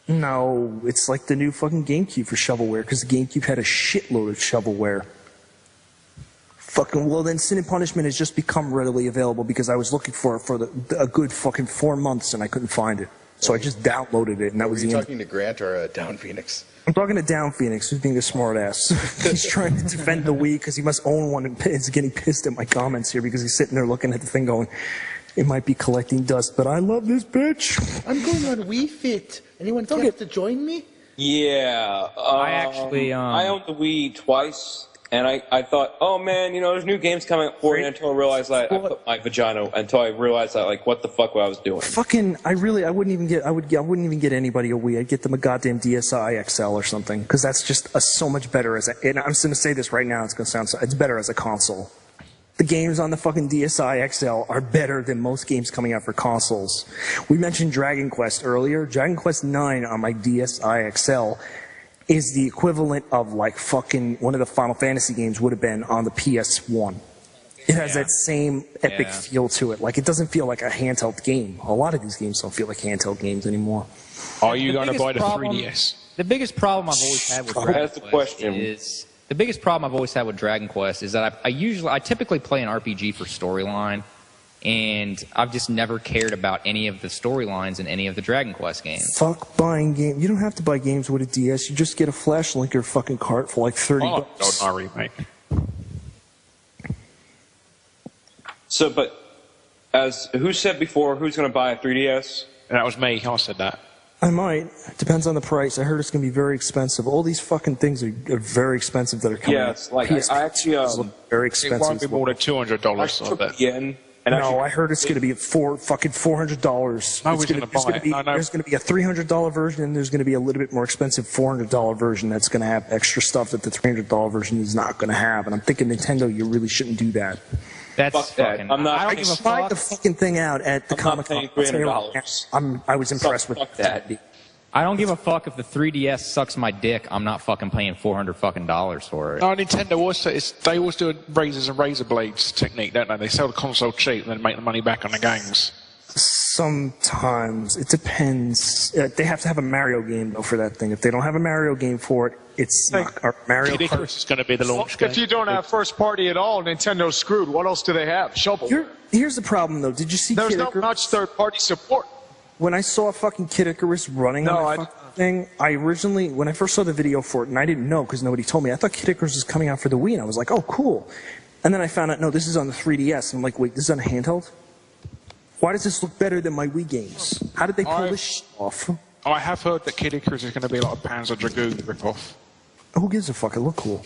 No, it's like the new fucking GameCube for shovelware because the GameCube had a shitload of shovelware. Fucking well, then Sin and Punishment has just become readily available because I was looking for it for a good fucking 4 months and I couldn't find it, so I just downloaded it and that was the end. Are you talking to Grant or Down Phoenix? I'm talking to Down Phoenix, who's being a smartass. He's trying to defend the Wii because he must own one and is getting pissed at my comments here because he's sitting there looking at the thing going, it might be collecting dust, but I love this bitch. I'm going on Wii Fit. Anyone care to join me? Yeah. I owned the Wii twice. And I thought, oh man, you know, there's new games coming out for it until I realized that I put my vagina until I realized that, like, what the fuck I was doing. Fucking, I wouldn't even get anybody a Wii. I'd get them a goddamn DSi XL or something, because that's just so much better and I'm just gonna say this right now, it's better as a console. The games on the fucking DSi XL are better than most games coming out for consoles. We mentioned Dragon Quest earlier. Dragon Quest 9 on my DSi XL is the equivalent of like fucking one of the Final Fantasy games would have been on the PS1. It has that same epic feel to it. Like, it doesn't feel like a handheld game. A lot of these games don't feel like handheld games anymore. Are you going to buy the 3DS? The biggest problem I've always had with Dragon Quest is the biggest problem I've always had with Dragon Quest is that I typically play an RPG for storyline. And I've just never cared about any of the storylines in any of the Dragon Quest games. Fuck buying games. You don't have to buy games with a DS. You just get a flash linker fucking cart for like $30. Oh, no, remake. So, but who said before who's going to buy a 3DS? That was me. I said that. I might. Depends on the price. I heard it's going to be very expensive. All these fucking things are very expensive that are coming. Yeah, it's like I actually very expensive. It won't be more than $200. I took yen. No, I heard it's going to be fucking $400. There's going to be a $300 version, and there's going to be a little bit more expensive $400 version that's going to have extra stuff that the $300 version is not going to have. And I'm thinking, Nintendo, you really shouldn't do that. That's Fuck that. fucking. I'm not. I I don't give a tried fuck. the fucking thing out at the I'm not Comic-Con. paying $300. I was impressed with Fuck that. I don't give a fuck if the 3DS sucks my dick. I'm not fucking paying $400 fucking for it. No, Nintendo they always do a razors and razor blades technique, don't they? They sell the console cheap and then make the money back on the games. Sometimes. It depends. They have to have a Mario game, though, for that thing. If they don't have a Mario game for it, it's not Mario Kid Kart. Icarus is going to be the launch game. If you don't have first party at all, Nintendo's screwed. What else do they have? Shovel. Here's the problem, though. Did you see There's Kid not Icarus? much third party support. When I saw fucking Kid Icarus running on that fucking thing, when I first saw the video for it, and I didn't know because nobody told me, I thought Kid Icarus was coming out for the Wii, and I was like, oh, cool. And then I found out, no, this is on the 3DS. And I'm like, wait, this is on a handheld? Why does this look better than my Wii games? How did they pull this shit off? I have heard that Kid Icarus is going to be like a Panzer Dragoon ripoff. Who gives a fuck? It look cool.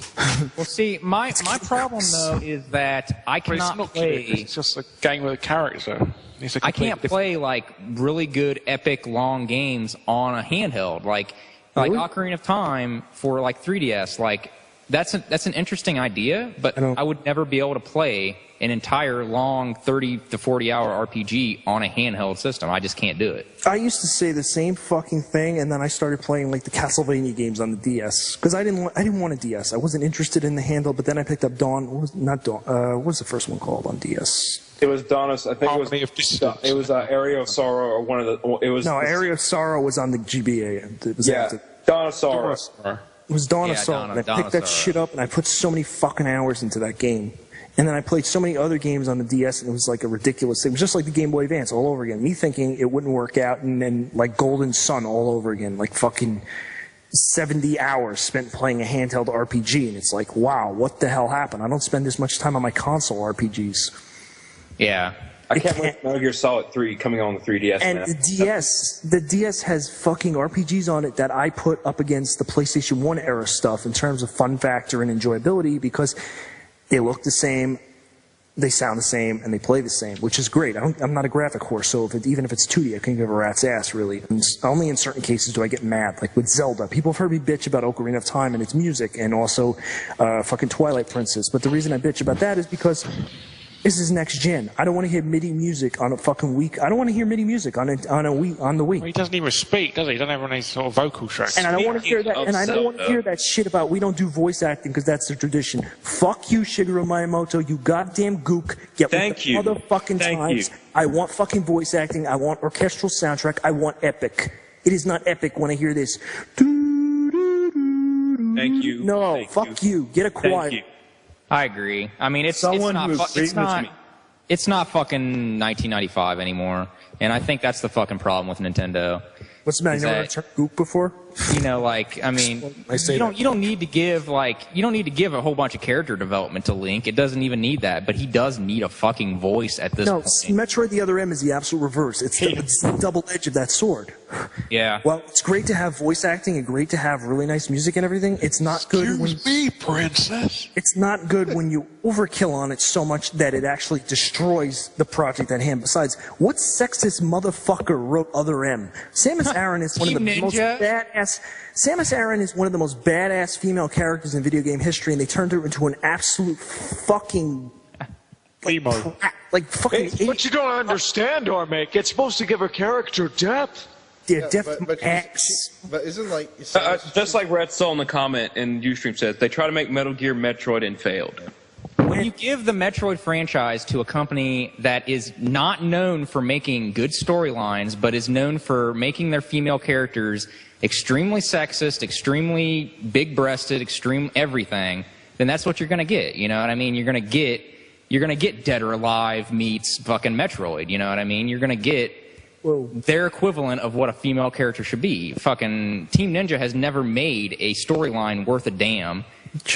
Well, see, my problem, though, is that I But it's cannot not play... Kid Icarus, it's just a game with a character. It's a I complete can't play like really good, epic, long games on a handheld. Like Ocarina of Time for like 3DS. Like that's an interesting idea, but I would never be able to play an entire long 30 to 40 hour RPG on a handheld system. I just can't do it. I used to say the same fucking thing, and then I started playing like the Castlevania games on the DS because I didn't want a DS. I wasn't interested in the handle, but then I picked up what was the first one called on DS? It was Dawn's. I think it was Area of Sorrow or one of the. It was Area of Sorrow was on the GBA. It was Dawn of Sorrow. It was Dawn of Sorrow. And I picked that shit up, and I put so many fucking hours into that game. And then I played so many other games on the DS, and it was like a ridiculous thing. It was just like the Game Boy Advance all over again. Me thinking it wouldn't work out, and then like Golden Sun all over again. Like fucking 70 hours spent playing a handheld RPG, and it's like, wow, what the hell happened? I don't spend this much time on my console RPGs. Yeah. I can't wait for Metal Gear Solid 3 coming on the 3DS. And man. the DS has fucking RPGs on it that I put up against the PlayStation 1 era stuff in terms of fun factor and enjoyability because they look the same, they sound the same, and they play the same, which is great. I'm not a graphic whore, so even if it's 2D, I can give a rat's ass, really. And only in certain cases do I get mad, like with Zelda. People have heard me bitch about Ocarina of Time and its music, and also fucking Twilight Princess. But the reason I bitch about that is because this is next gen. I don't want to hear MIDI music on a fucking Wii. I don't want to hear MIDI music on the Wii. Well, he doesn't even speak, does he? He doesn't have any sort of vocal tracks. And I don't want to hear that. And I don't want to hear that shit about we don't do voice acting because that's the tradition. Fuck you, Shigeru Miyamoto. You goddamn gook. Get with the motherfucking times. I want fucking voice acting. I want orchestral soundtrack. I want epic. It is not epic when I hear this. Thank you. No, fuck you. Get a quiet. I agree. I mean, it's not fucking 1995 anymore, and I think that's the fucking problem with Nintendo. What's the matter? You never turned goop before? You know, like, I mean, you don't need to give a whole bunch of character development to Link. It doesn't even need that, but he does need a fucking voice at this point. No, Metroid the Other M is the absolute reverse. It's the double edge of that sword. Yeah. Well, it's great to have voice acting and great to have really nice music and everything. It's not good Excuse me, princess. It's not good when you overkill on it so much that it actually destroys the project at hand. Besides, what sexist motherfucker wrote Other M? Samus Aran is one of the most badass. Samus Aran is one of the most badass female characters in video game history, and they turned her into an absolute fucking fucking. But you don't understand, Ormek. It's supposed to give her character depth. Yeah, but isn't like just like Red Soul in the comment in Ustream says, they try to make Metal Gear Metroid and failed. When you give the Metroid franchise to a company that is not known for making good storylines, but is known for making their female characters extremely sexist, extremely big-breasted, extreme everything, then that's what you're going to get. You know what I mean? You're going to get Dead or Alive meets fucking Metroid. You know what I mean? You're going to get their equivalent of what a female character should be. Fucking Team Ninja has never made a storyline worth a damn.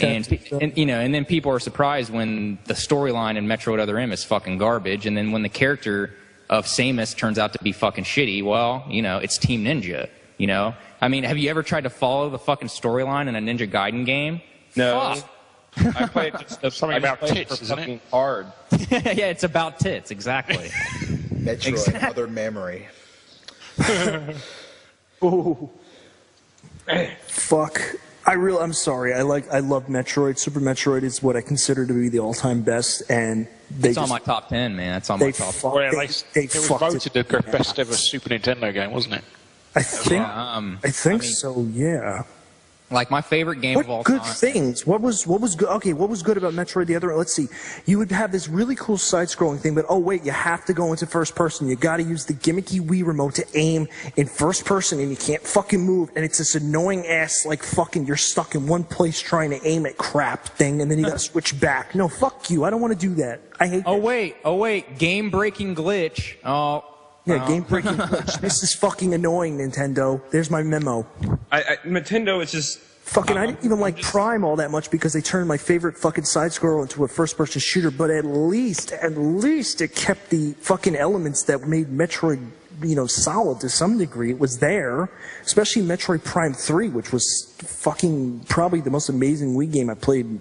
And then people are surprised when the storyline in Metroid Other M is fucking garbage, and then when the character of Samus turns out to be fucking shitty, well, it's Team Ninja, I mean, have you ever tried to follow the fucking storyline in a Ninja Gaiden game? No. Fuck. I played something about tits, isn't it? Hard. Yeah, it's about tits, exactly. Metroid, Other Memory. Ooh. Fuck. I'm sorry. I love Metroid. Super Metroid is what I consider to be the all-time best, and it's on my top 10, man. It's on my top 10. It was voted the best ever Super Nintendo game, wasn't it? I think so. Yeah. Like my favorite game of all time. What good things? What was good? Okay, what was good about Metroid? The other, let's see. You would have this really cool side-scrolling thing, but oh wait, you have to go into first person. You got to use the gimmicky Wii remote to aim in first person, and you can't fucking move. And it's this annoying ass, like fucking, you're stuck in one place trying to aim at crap thing, and then you got to switch back. No, fuck you. I don't want to do that. I hate. Oh wait, game-breaking glitch. Oh. Yeah, game-breaking glitch. This is fucking annoying, Nintendo. There's my memo. Nintendo is just... Fucking, I didn't even like Prime all that much because they turned my favorite fucking side-scroller into a first-person shooter, but at least it kept the fucking elements that made Metroid, solid to some degree. It was there, especially Metroid Prime 3, which was fucking probably the most amazing Wii game I played,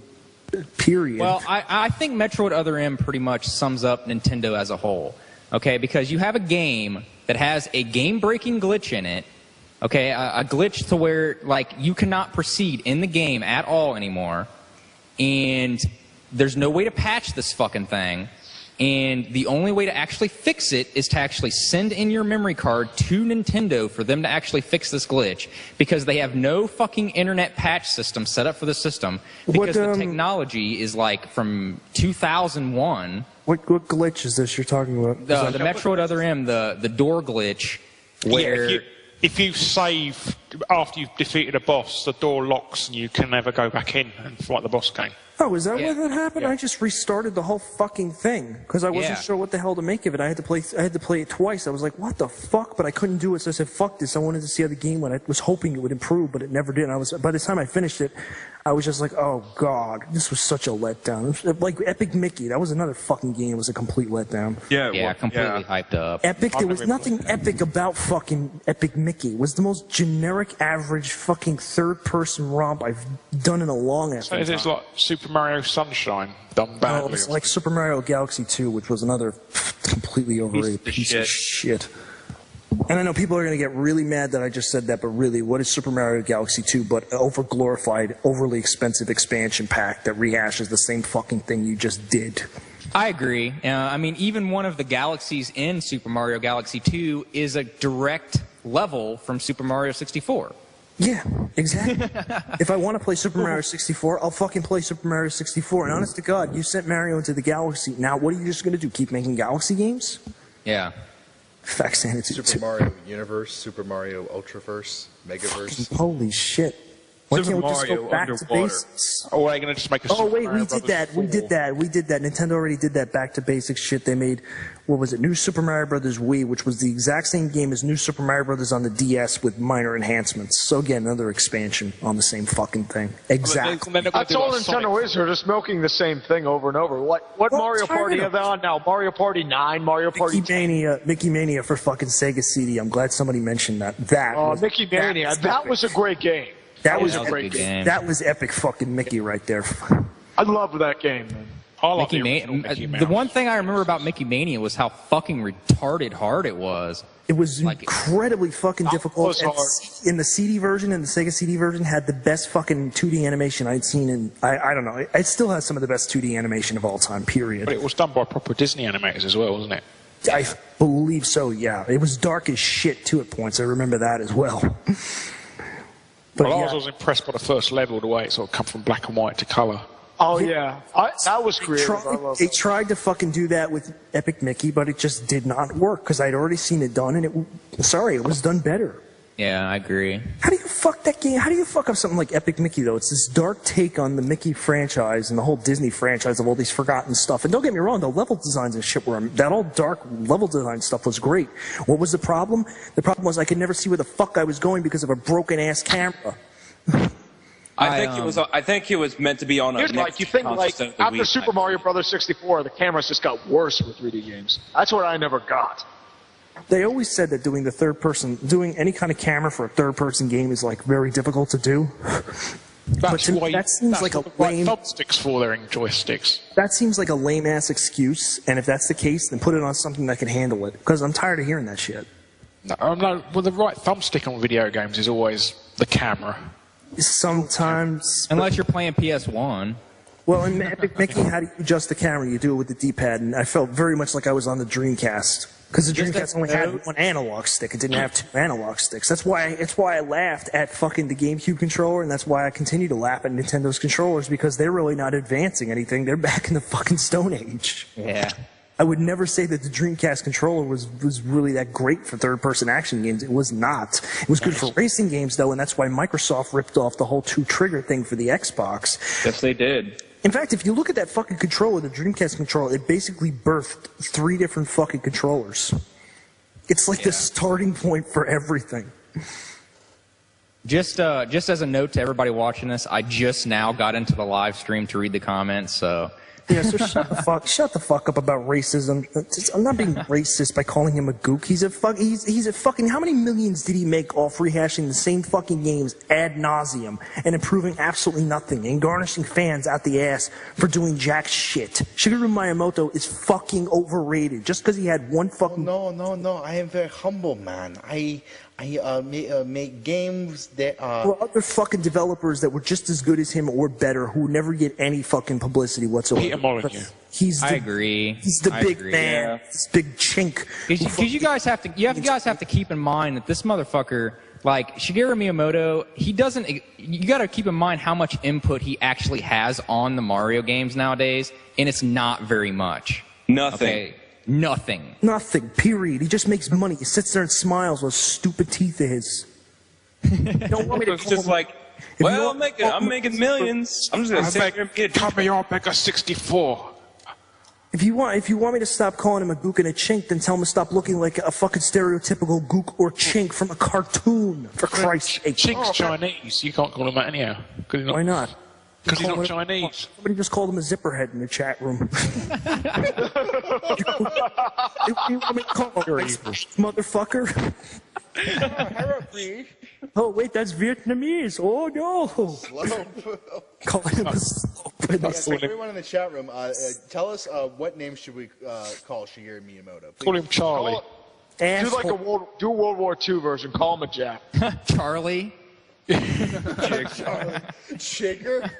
period. Well, I think Metroid Other M pretty much sums up Nintendo as a whole. Okay, because you have a game that has a game-breaking glitch in it, okay, a glitch to where, like, you cannot proceed in the game at all anymore, and there's no way to patch this fucking thing, and the only way to actually fix it is to actually send in your memory card to Nintendo for them to actually fix this glitch, because they have no fucking internet patch system set up for the system, because the technology is, like, from 2001... What glitch is this you're talking about? The Metroid Other M, the door glitch, where... Yeah, if you save after you've defeated a boss, the door locks and you can never go back in and fight the boss game. Oh, is that where that happened? Yeah. I just restarted the whole fucking thing because I wasn't sure what the hell to make of it. I had to play it twice. I was like, what the fuck? But I couldn't do it, so I said, fuck this. I wanted to see how the game went. I was hoping it would improve, but it never did. And by the time I finished it, I was just like, oh god, this was such a letdown. It was like Epic Mickey. That was another fucking game. It was a complete letdown. Completely hyped up. Epic. There was nothing epic about fucking Epic Mickey. It was the most generic, average fucking third-person romp I've done in a long ass time. It is like Super Mario Sunshine done badly. No, it's like Super Mario Galaxy 2, which was another completely overrated piece of shit. And I know people are going to get really mad that I just said that, but really, what is Super Mario Galaxy 2 but an over-glorified, overly expensive expansion pack that rehashes the same fucking thing you just did? I agree. I mean, even one of the galaxies in Super Mario Galaxy 2 is a direct level from Super Mario 64. Yeah, exactly. If I want to play Super Mario 64, I'll fucking play Super Mario 64. And honest to God, you sent Mario into the galaxy. Now, what are you just going to do? Keep making galaxy games? Yeah. Fact sanity. Super Mario Universe, Super Mario Ultraverse, Megaverse. Fucking holy shit. Why can't we just go back to basics? Oh, are you going to just make a Super Mario Mario we did that. We did that. Nintendo already did that back to basics shit. They made, what was it, New Super Mario Brothers Wii, which was the exact same game as New Super Mario Brothers on the DS with minor enhancements. So again, another expansion on the same fucking thing. Exactly. That's all Nintendo is. They're just milking the same thing over and over. What Mario Party are they on now? Mario Party 9, Mario Party 10? Mickey Mania for fucking Sega CD. I'm glad somebody mentioned that. Mickey Mania. That was a great game. That was a great game. That was epic fucking Mickey right there. I love that game, man. The one thing I remember about Mickey Mania was how fucking retarded hard it was. It was incredibly fucking difficult. In the CD version, and the Sega CD version, had the best fucking 2D animation I'd seen in, I don't know, it still has some of the best 2D animation of all time, period. But it was done by proper Disney animators as well, wasn't it? I believe so, yeah. It was dark as shit, too, at points. I remember that as well. But I was impressed by the first level, the way it sort of come from black and white to colour. Oh, yeah. That was creative. They tried to fucking do that with Epic Mickey, but it just did not work, because I'd already seen it done, and it was done better. Yeah, I agree. How do you fuck that game? How do you fuck up something like Epic Mickey, though? It's this dark take on the Mickey franchise and the whole Disney franchise of all these forgotten stuff. And don't get me wrong, the level designs and shit that all dark level design stuff was great. What was the problem? The problem was I could never see where the fuck I was going because of a broken-ass camera. I think it was meant to be on a after Super Mario Brothers 64, the cameras just got worse with 3D games. That's what I never got. They always said that doing any kind of camera for a third-person game is like very difficult to do. That seems like a lame. Thumbsticks for their joysticks. That seems like a lame-ass excuse, and if that's the case, then put it on something that can handle it. Because I'm tired of hearing that shit. No, the right thumbstick on video games is always the camera. Sometimes. Unless you're playing PS1. Well, in Epic Mickey, how do you adjust the camera? You do it with the D-pad, and I felt very much like I was on the Dreamcast. Because the Dreamcast only had one analog stick. It didn't have two analog sticks. That's why I laughed at fucking the GameCube controller, and that's why I continue to laugh at Nintendo's controllers, because they're really not advancing anything. They're back in the fucking Stone Age. Yeah. I would never say that the Dreamcast controller was really that great for third-person action games. It was not. It was good for racing games, though, and that's why Microsoft ripped off the whole two-trigger thing for the Xbox. Yes, they did. In fact, if you look at that fucking controller, the Dreamcast controller, it basically birthed 3 different fucking controllers. It's like the starting point for everything. Just as a note to everybody watching this, I just now got into the live stream to read the comments, so... Yeah, so shut the fuck up about racism. I'm not being racist by calling him a gook. He's a fucking, how many millions did he make off rehashing the same fucking games ad nauseum and improving absolutely nothing and garnishing fans out the ass for doing jack shit? Shigeru Miyamoto is fucking overrated just because he had one fucking... No, I am very humble, man. I make games that are... Well, other fucking developers that were just as good as him or better who never get any fucking publicity whatsoever. I agree. He's the big man. This big chink. Because you guys have to keep in mind that this motherfucker, like Shigeru Miyamoto, he doesn't. You got to keep in mind how much input he actually has on the Mario games nowadays, and it's not very much. Nothing. Okay? Nothing. Nothing, period. He just makes money. He sits there and smiles with stupid teeth of his. You don't want me to It's just like, well, I'm making millions. I'm just going to sit here and be a I'll make a 64. If you want me to stop calling him a gook and a chink, then tell him to stop looking like a fucking stereotypical gook or chink from a cartoon, for Christ's sake. Chink's Chinese. You can't call him that anyhow. Why not? Because he's not Chinese. Somebody just called him a zipperhead in the chat room. You want me to call him motherfucker? Oh, wait, that's Vietnamese. Oh, no. Call him a slope. Yes, everyone in the chat room, tell us what name should we call Shigeru Miyamoto? Please. Call him Charlie. Do a World War II version. Call him a Jap. Charlie. Chigger?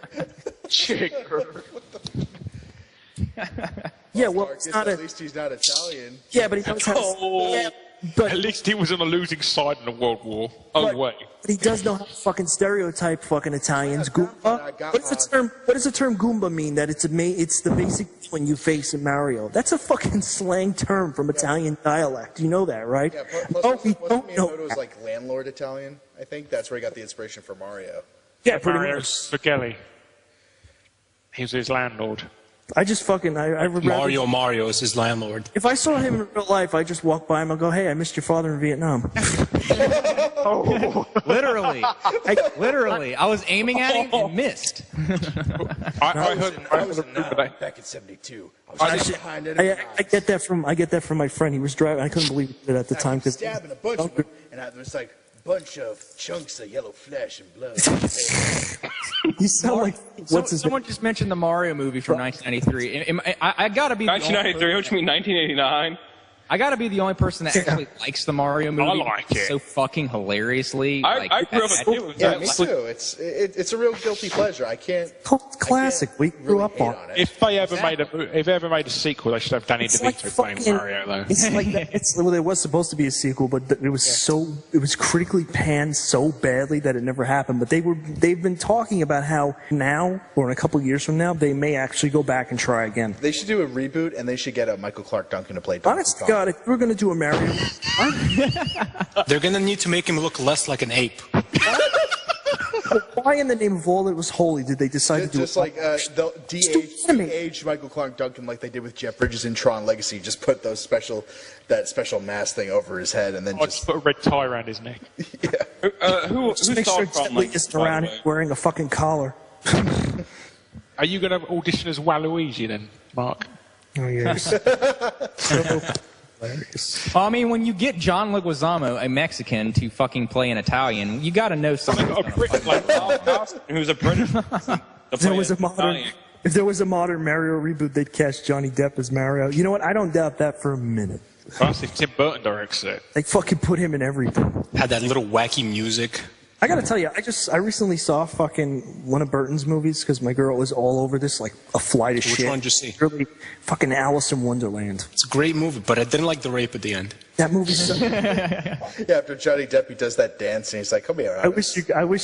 Yeah, well, it's not at least he's not Italian. Yeah, but he does have... But at least he was on the losing side in the World War. Oh, wait. But he does know how to fucking stereotype fucking Italians. Goomba. What does the term Goomba mean? That it's the basic when you face in Mario. That's a fucking slang term from Italian dialect. You know that, right? Yeah, plus Miyamoto was like landlord Italian. I think that's where he got the inspiration for Mario. Yeah, pretty Mario much. Spaghetti. He was his landlord. I just fucking... Mario is his landlord. If I saw him in real life, I'd just walk by him and go, hey, I missed your father in Vietnam. Literally. I was aiming at him and missed. I heard back in 72. I get that from my friend. He was driving. I couldn't believe it at the time. Stabbing a bunch of them, and there was like a bunch of chunks of yellow flesh and blood. You sound like someone just mentioned the Mario movie from 1993. I gotta be 1993. What you mean 1989? I gotta be the only person that actually likes the Mario movie. I like it. So fucking hilariously. I grew up with Yeah, me too. It's a real guilty pleasure. I can't. Classic. We grew up on it. If they ever made a sequel, they should have Danny DeVito playing Mario, though. It's like that. There was supposed to be a sequel, but it was critically panned so badly that it never happened. But they've been talking about how now, or in a couple of years from now, they may actually go back and try again. They should do a reboot, and they should get Michael Clark Duncan to play Donkey Honest to God, if we're going to do a Mario... They're going to need to make him look less like an ape. Why in the name of all that was holy did they decide to do just like the de-aged Michael Clark Duncan like they did with Jeff Bridges in Tron Legacy? Just put that special mask thing over his head and then just put a red tie around his neck. Yeah. Who make sure Jet isn't around wearing a fucking collar. Are you going to audition as Waluigi then, Mark? Oh, yes. Hilarious. Well, I mean, when you get John Leguizamo, a Mexican, to fucking play an Italian, you got to know something. Who's a British? If there was a modern Mario reboot, they'd cast Johnny Depp as Mario. You know what? I don't doubt that for a minute. Plus, if Tim Burton directs it. They fucking put him in everything. Had that little wacky music. I gotta tell you, I recently saw fucking one of Burton's movies because my girl was all over this, like a flight of shit. Which one did you see? Really, fucking Alice in Wonderland. It's a great movie, but I didn't like the rape at the end. That movie's so... Yeah, after Johnny Depp, he does that dance, and he's like, "Come here." I wish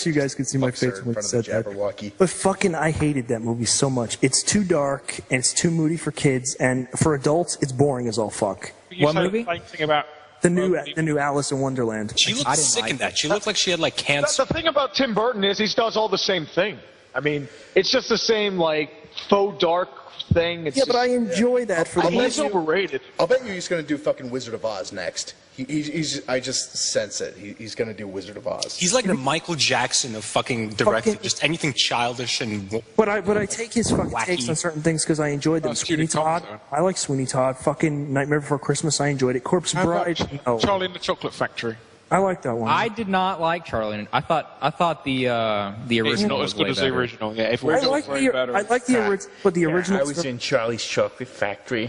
you guys could see my face when he said that. But fucking, I hated that movie so much. It's too dark and it's too moody for kids, and for adults, it's boring as all fuck. What movie? The same thing about the new Alice in Wonderland. She looked sick in that. She looked like she had like cancer. The thing about Tim Burton is he does all the same thing. I mean, it's just the same like faux dark thing. It's but I enjoy that for the He's overrated. I'll bet you he's going to do fucking Wizard of Oz next. I just sense it. He's going to do Wizard of Oz. He's like the Michael Jackson of fucking directing, just anything childish and But I take his fucking takes on certain things because I enjoyed them. Sweeney Todd, I like Sweeney Todd. Fucking Nightmare Before Christmas, I enjoyed it. Corpse Bride, no. Charlie and the Chocolate Factory. I like that one. I did not like Charlie. I thought the original it's not as good as the original. Yeah, I like the original, but the original. I was in Charlie's Chocolate Factory.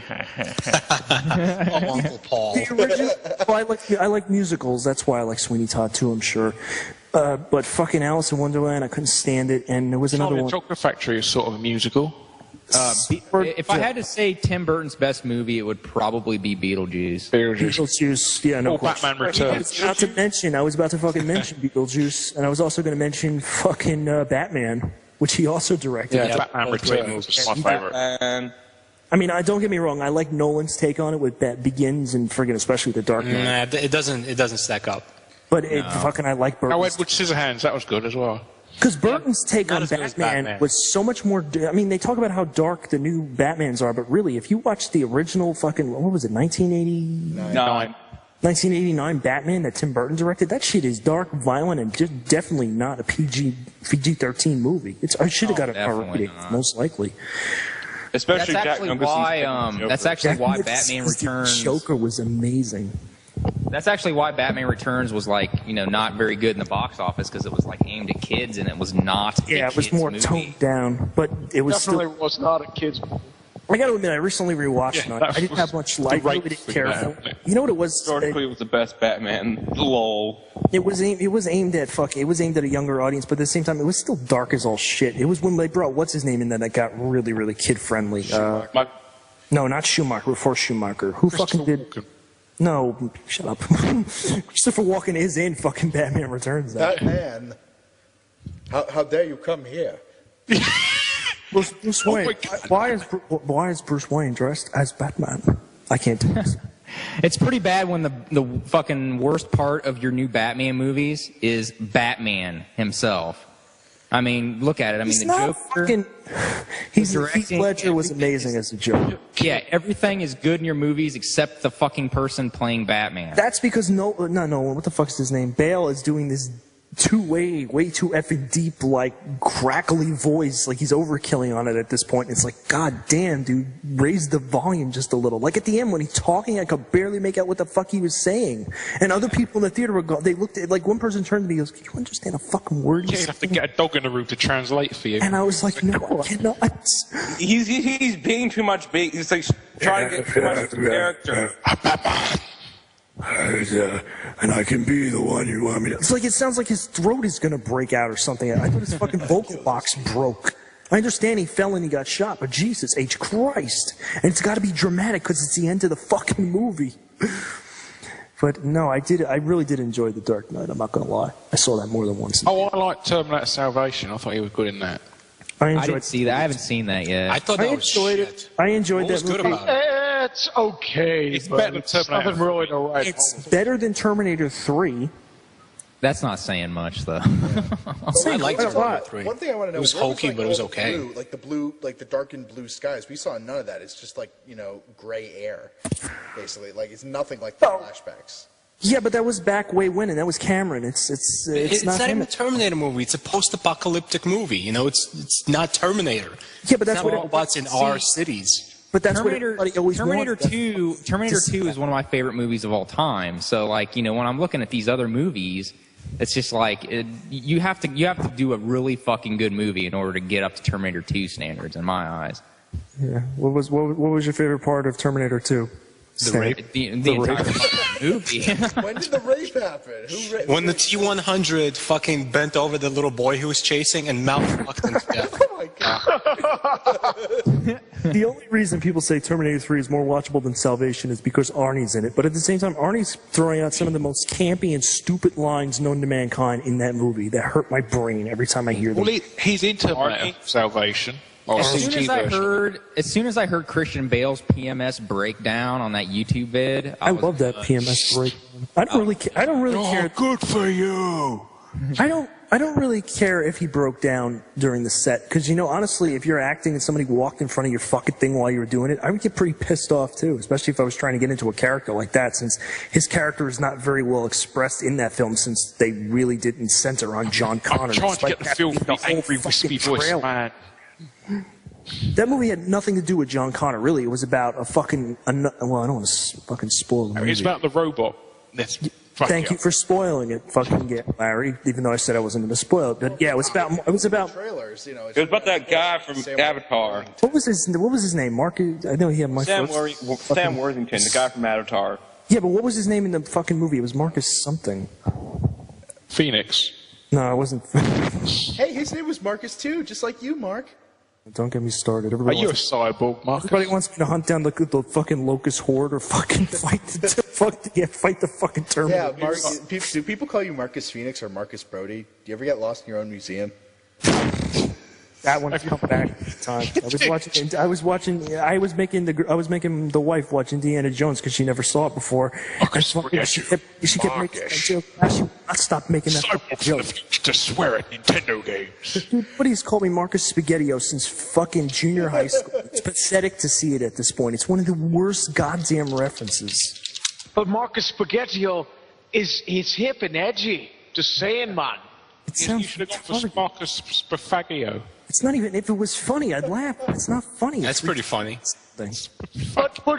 Uncle Paul. The original. Well, I like musicals. That's why I like Sweeney Todd too. I'm sure. But fucking Alice in Wonderland, I couldn't stand it. And there was another one. Chocolate Factory is sort of a musical. If I had to say Tim Burton's best movie, it would probably be Beetlejuice. Beetlejuice, yeah, no. Batman Returns. I was about to fucking mention Beetlejuice, and I was also going to mention fucking Batman, which he also directed. Yeah, Batman Returns was my favorite. I mean, don't get me wrong. I like Nolan's take on it with Bat Begins and friggin' especially The Dark Knight. Nah, it doesn't stack up. But I like Burton. Oh, Edward Scissorhands, that was good as well. Because Burton's take on Batman was so much more... I mean, they talk about how dark the new Batmans are, but really, if you watch the original fucking... What was it, 1989 Batman that Tim Burton directed, that shit is dark, violent, and just definitely not a PG-13 movie. I should have got an R rating, most likely. Especially that's actually why Batman Returns... Joker was amazing. That's actually why Batman Returns was like, not very good in the box office because it was like aimed at kids and it was not. Yeah, it was more toned down, but it was definitely was not a kids movie. I got to admit, I recently rewatched it. I didn't have much light. I really didn't care for it. You know what it was? Historically, it was the best Batman. Lol. It was aimed at a younger audience, but at the same time, it was still dark as all shit. It was when they brought what's his name in that got really, really kid friendly. No, not Schumacher. Before Schumacher, who fucking did? No, shut up. Christopher Walken is in fucking Batman Returns. Batman? How dare you come here? Bruce Wayne. Why is Bruce Wayne dressed as Batman? I can't do this. It's pretty bad when the fucking worst part of your new Batman movies is Batman himself. I mean, look at it. I mean, the Joker. Heath Ledger was amazing as a Joker. Yeah, everything is good in your movies except the fucking person playing Batman. That's because what the fuck is his name? Bale is doing this way too effing deep, like crackly voice. Like he's overkilling on it at this point. It's like, god damn, dude, raise the volume just a little. Like at the end when he's talking, I could barely make out what the fuck he was saying. And other people in the theater they looked at, like one person turned to me and goes, "Can you understand a fucking word?" Yeah, you have to get a dog in the room to translate for you. And I was like, no, I cannot. He's being too much bait. He's like trying to get too much character. And I can be the one you want me to. It's like it sounds like his throat is gonna break out or something. I thought his fucking vocal box broke. I understand he fell and he got shot, but Jesus H. Christ. And it's got to be dramatic because it's the end of the fucking movie. But no, I really did enjoy The Dark Knight. I'm not gonna lie. I saw that more than once. Oh, I like Terminator Salvation. I thought he was good in that. I didn't see that. I haven't seen that yet. I thought that was shit. I enjoyed that movie. Good about it? It's okay. It's better than Terminator. Nothing really to write. It's better than Terminator 3. That's not saying much, though. I liked Terminator 3. One thing I want to know. It was hokey, but it was okay. Like the darkened blue skies. We saw none of that. It's just like gray air, basically. Like it's nothing like the flashbacks. Yeah, but that was back way when, and that was Cameron. It's not even a Terminator movie. It's a post-apocalyptic movie. It's not Terminator. Yeah, but that's what robots in our cities. But that's Terminator 2 is one of my favorite movies of all time. So when I'm looking at these other movies, it's just like you have to do a really fucking good movie in order to get up to Terminator 2 standards in my eyes. Yeah. What was your favorite part of Terminator 2? The rape? The entire movie. When did the rape happen? Who raped? When the T-100 fucking bent over the little boy he was chasing and mouth-fucked him to death. Oh my god. The only reason people say Terminator 3 is more watchable than Salvation is because Arnie's in it. But at the same time, Arnie's throwing out some of the most campy and stupid lines known to mankind in that movie that hurt my brain every time I hear them. Well, he's into Salvation. As soon as I heard Christian Bale's PMS breakdown on that YouTube vid, I love that PMS breakdown. I don't really care. Good for you. I don't really care if he broke down during the set, because honestly, if you're acting and somebody walked in front of your fucking thing while you were doing it, I would get pretty pissed off too, especially if I was trying to get into a character like that, since his character is not very well expressed in that film, since they really didn't center on John Connor. I'm trying to get the feel for the angry, wispy voice man. That movie had nothing to do with John Connor, really. It was about a fucking... well, I don't want to fucking spoil the movie. It's about the robot. Thank you for spoiling it, fucking Larry, even though I said I wasn't going to spoil it. But yeah, it was about trailers, It was about that guy from Avatar. What was his name? Mark? I know he had my Sam Worthington, the guy from Avatar. Yeah, but what was his name in the fucking movie? It was Marcus something. Phoenix. No, it wasn't. Hey, his name was Marcus too, just like you, Mark. Don't get me started. Are you a cyborg, Marcus? Everybody wants me to hunt down the fucking locust horde or fucking fight the fucking Terminator. Yeah, Mark, do people call you Marcus Phoenix or Marcus Brody? Do you ever get lost in your own museum? That one's come back time. I was making the wife watch Indiana Jones because she never saw it before. She kept making that joke. She not stop making that joke. To swear at Nintendo games. Dude, nobody's called me Marcus Spaghettio since fucking junior high school. It's pathetic to see it at this point. It's one of the worst goddamn references. But Marcus Spaghettio is hip and edgy. Just saying, man. You should have gone for Marcus Spafagio. It's not even, if it was funny, I'd laugh. It's not funny. That's pretty funny. But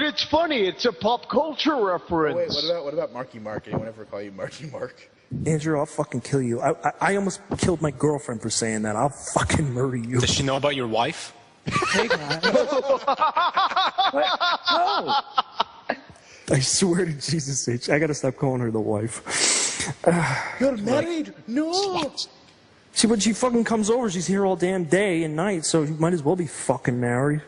it's funny. It's a pop culture reference. Oh, wait, what about Marky Mark? Anyone ever call you Marky Mark? Andrew, I'll fucking kill you. I almost killed my girlfriend for saying that. I'll fucking murder you. Does she know about your wife? Hey, guys. No. I swear to Jesus H, I gotta stop calling her the wife. You're married? No. See, when she fucking comes over, she's here all damn day and night, so you might as well be fucking married.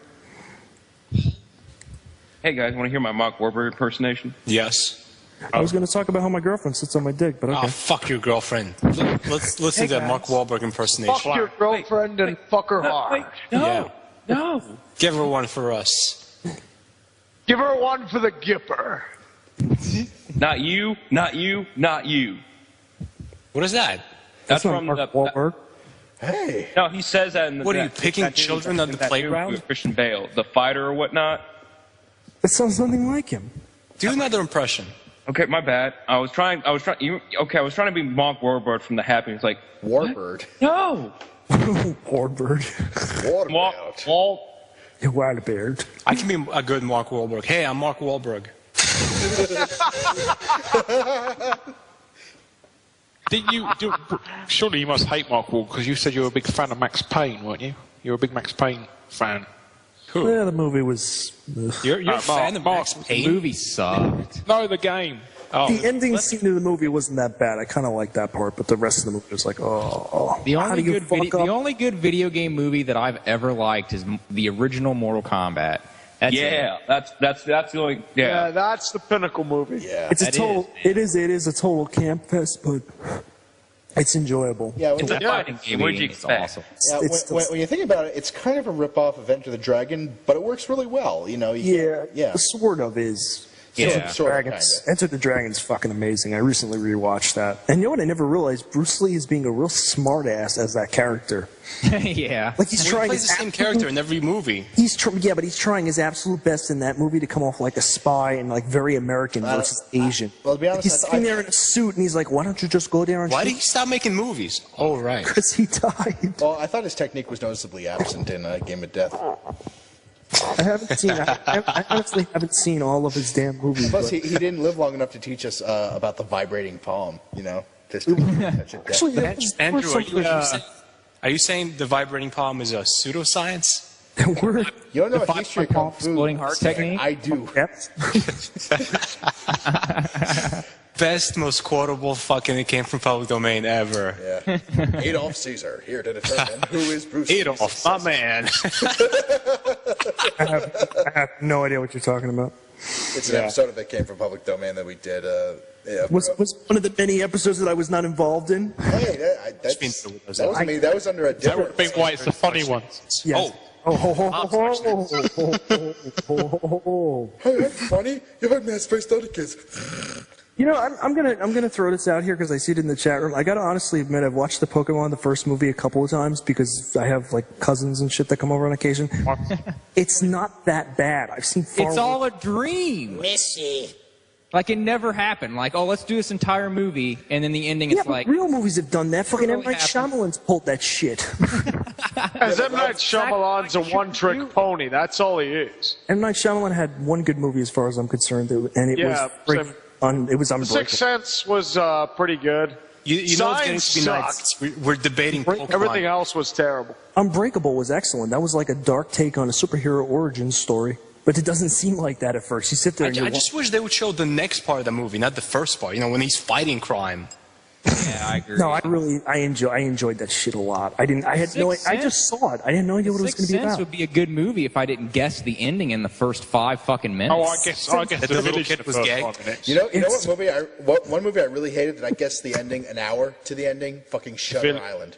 Hey guys, want to hear my Mark Wahlberg impersonation? Yes. I was going to talk about how my girlfriend sits on my dick, but okay. Oh, fuck your girlfriend. Let's listen to that Mark Wahlberg impersonation. Fuck your girlfriend and fuck her hard. No. Give her one for us. Give her one for the Gipper. Not you, not you, not you. What is that? That's from Mark Wahlberg. Hey. No, he says that in the... What are you, picking children on the playground? With Christian Bale, the fighter or whatnot. That sounds nothing like him. Do another impression. Okay, my bad. I was trying to be Mark Wahlberg from The Happy. It's like... Warbird. No! Warbird. Warbird. I can be a good Mark Wahlberg. Hey, I'm Mark Wahlberg. Surely you must hate Mark Wahlberg because you said you were a big fan of Max Payne, weren't you? You were a big Max Payne fan. Who? Yeah, the movie was... You're a fan of Max Payne? The movie sucked. No, the game. Oh. The ending scene of the movie wasn't that bad. I kind of liked that part, but the rest of the movie was like, oh. The only good video game movie that I've ever liked is the original Mortal Kombat. That's that's the only. Yeah, that's the pinnacle movie. Yeah, it's a total. It is a total camp fest, but it's enjoyable. Yeah, It's a fighting game. What'd you expect? Awesome. Yeah, when you think about it, it's kind of a rip-off of Enter the Dragon, but it works really well. You know. Yeah. Sort of is. Yeah. Enter the Dragon's fucking amazing. I recently rewatched that. And you know what I never realized? Bruce Lee is being a real smart ass as that character. Yeah. Like he's trying he plays the same character in every movie. But he's trying his absolute best in that movie to come off like a spy and like very American versus Asian. Well, to be honest, he's sitting there in a suit and he's like, "Why don't you just go there and?" Why did he stop making movies? Oh, right. Because he died. Well, I thought his technique was noticeably absent in Game of Death. I honestly haven't seen all of his damn movies. Plus, he didn't live long enough to teach us about the vibrating palm. You know. Actually, Andrew, are you saying the vibrating palm is a pseudoscience? We're, you don't know a history of Kung Fu. Exploding heart technique? I do. Best, most quotable fucking it came from public domain ever. Yeah. Adolf Caesar, here to determine who is Bruce Adolf, my man. I have no idea what you're talking about. It's an episode of It Came from Public Domain that we did. Was one of the many episodes that I was not involved in? Hey, that wasn't me. That was under a different... Big White's the funny one. Yes. Hey, that's funny. You heard me, I spaced out of kids. You know, I'm gonna throw this out here because I see it in the chat room. I gotta honestly admit, I've watched the Pokemon, the first movie, a couple of times because I have like cousins and shit that come over on occasion. It's not that bad. I've seen far. It's all a dream. Missy. Like it never happened. Like, oh, let's do this entire movie, and then the ending is like. Real movies have done that. Fucking M. Night Shyamalan's pulled that shit. As M. Night Shyamalan's a one-trick pony. That's all he is. M. Night Shyamalan had one good movie, as far as I'm concerned, and it was it was unbreakable. Sixth Sense was pretty good. You know it's going to be nice. We're debating Pokemon. Everything else was terrible. Unbreakable was excellent. That was like a dark take on a superhero origin story. But it doesn't seem like that at first. You sit there and I just wish they would show the next part of the movie, not the first part. You know, when he's fighting crime. Yeah, I agree. No, I enjoyed that shit a lot. I just saw it. I had no idea what it was going to be about. Sixth Sense would be a good movie if I didn't guess the ending in the first 5 fucking minutes. Oh, I guess the little kid was gay. You know what movie? One movie I really hated that I guessed the ending an hour to the ending. Fucking Shutter Island.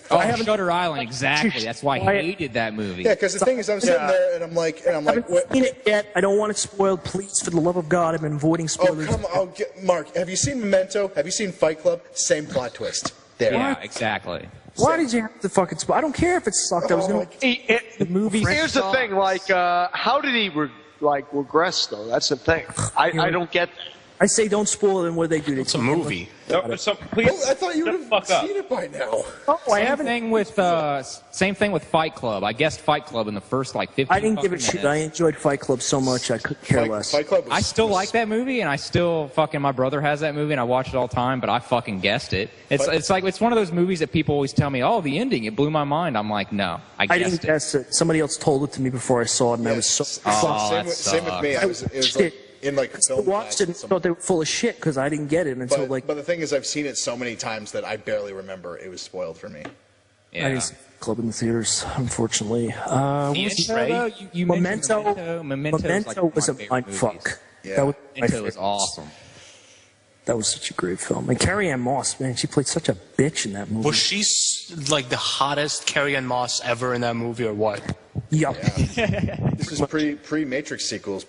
I haven't Shutter Island, exactly. That's why I hated that movie. Yeah, because the thing is, I'm sitting there and I'm like, I haven't seen it yet. I don't want it spoiled. Please, for the love of God, I've been avoiding spoilers. Oh, come on. Mark, have you seen Memento? Have you seen Fight Club? Same plot twist. There. Yeah, exactly. Why did you have to fucking spoil? I don't care if it sucked. I was going to... The movie Here's the thing, like, how did he, regress, though? That's the thing. I don't get that. I say don't spoil it, and what do they do? It's a movie. I thought you would have seen it by now. Oh, I haven't. Same thing with Fight Club. I guessed Fight Club in the first, 15 I didn't give a shit. I enjoyed Fight Club so much, I could care less. Fight Club I still like that movie, and I still my brother has that movie, and I watch it all the time, but I fucking guessed it. It's one of those movies that people always tell me, oh, the ending, it blew my mind. I'm like, no, I didn't guess it. Somebody else told it to me before I saw it, and I was so... Same with me. It was like... In like film watched it and thought they were full of shit because I didn't get it until But the thing is, I've seen it so many times that I barely remember it was spoiled for me. Yeah. I didn't see Club in the theaters, unfortunately. Memento was a mindfuck. Yeah. Memento was awesome. That was such a great film. And Carrie-Anne Moss, man, she played such a bitch in that movie. Was she like the hottest Carrie-Anne Moss ever in that movie, or what? Yep. Yeah. This is pre-Matrix sequels,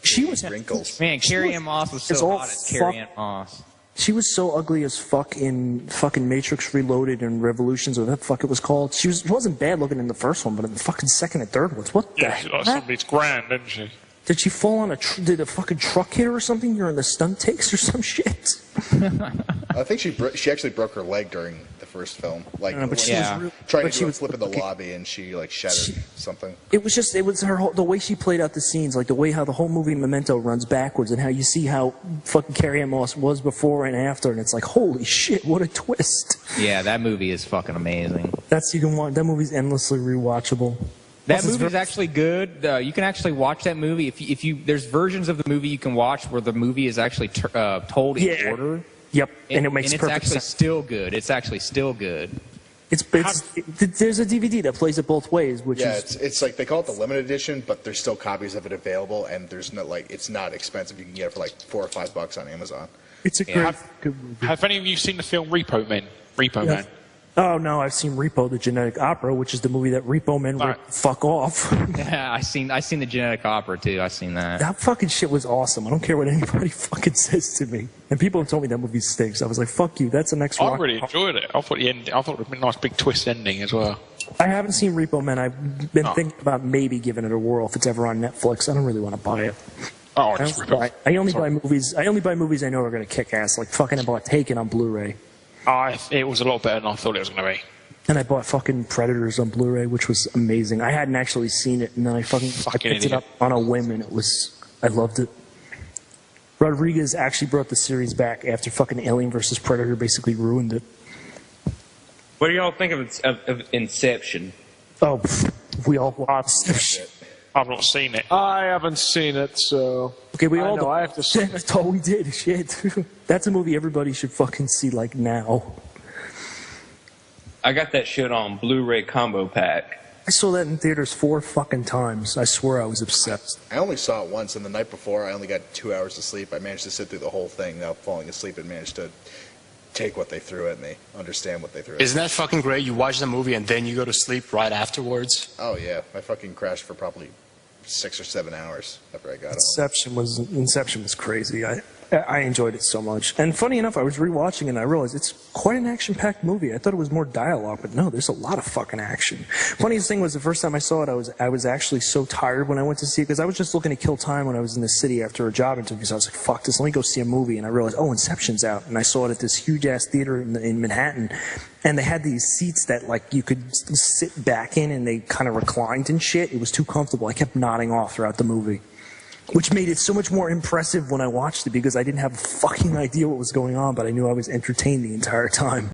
She was wrinkles. Man, Carrie-Anne Moss was so hot as Carrie-Anne Moss. She was so ugly as fuck in fucking Matrix Reloaded and Revolutions, or whatever the fuck it was called. She wasn't bad looking in the first one, but in the fucking second and third ones, what the hell? She lost somebody's grand, didn't she? Did she fall on did a fucking truck hit her or something during the stunt takes or some shit? I think she actually broke her leg during the first film. Like, but she was trying to do a flip in the lobby and she like shattered something. It was the way she played out the scenes, like the way how the whole movie Memento runs backwards, and how you see how fucking Carrie-Anne Moss was before and after, and it's like, holy shit, what a twist. Yeah, that movie is fucking amazing. That movie's endlessly rewatchable. That movie is actually good. You can actually watch that movie if you. There's versions of the movie you can watch where the movie is actually told in order. Yep, and it makes perfect actually sense. Still good. It's actually still good. There's a DVD that plays it both ways, which is it's like they call it the limited edition, but there's still copies of it available, and there's no it's not expensive. You can get it for like $4 or $5 on Amazon. It's a good movie. Have any of you seen the film Repo Man? Man. Oh no, I've seen Repo, the Genetic Opera, which is the movie that Repo Men fuck off. Yeah, I seen the Genetic Opera too. I seen that. That fucking shit was awesome. I don't care what anybody fucking says to me. And people have told me that movie stinks. I was like, fuck you. That's the next one. I really enjoyed it. I thought it would have been a nice big twist ending as well. I haven't seen Repo Man. I've been thinking about maybe giving it a whirl if it's ever on Netflix. I don't really want to buy it. Oh, I only buy movies. I only buy movies I know are going to kick ass. Like fucking, I bought Taken on Blu-ray. It was a lot better than I thought it was going to be. And I bought fucking Predators on Blu-ray, which was amazing. I hadn't actually seen it, and then I picked it up on a whim, and I loved it. Rodriguez actually brought the series back after fucking Alien vs. Predator basically ruined it. What do y'all think of Inception? Oh, We all watched it. I've not seen it. I haven't seen it, so... Okay, we all know. I have to see it. That's all we did. Shit. That's a movie everybody should fucking see, like, now. I got that shit on Blu-ray combo pack. I saw that in theaters 4 fucking times. I swear I was obsessed. I only saw it once, and the night before I only got 2 hours of sleep. I managed to sit through the whole thing without falling asleep and managed to take what they threw at me, understand what they threw at me. Isn't that fucking great? You watch the movie and then you go to sleep right afterwards? Oh, yeah. I fucking crashed for probably 6 or 7 hours after I got home. Inception was crazy. I enjoyed it so much. And funny enough, I was rewatching it and I realized it's quite an action-packed movie. I thought it was more dialogue, but no, there's a lot of fucking action. Funniest thing was the first time I saw it, I was actually so tired when I went to see it because I was just looking to kill time when I was in the city after a job interview. So I was like, fuck this, let me go see a movie. And I realized, oh, Inception's out. And I saw it at this huge-ass theater in Manhattan. And they had these seats that, like, you could sit back in and they kind of reclined and shit. It was too comfortable. I kept nodding off throughout the movie. Which made it so much more impressive when I watched it because I didn't have a fucking idea what was going on, but I knew I was entertained the entire time.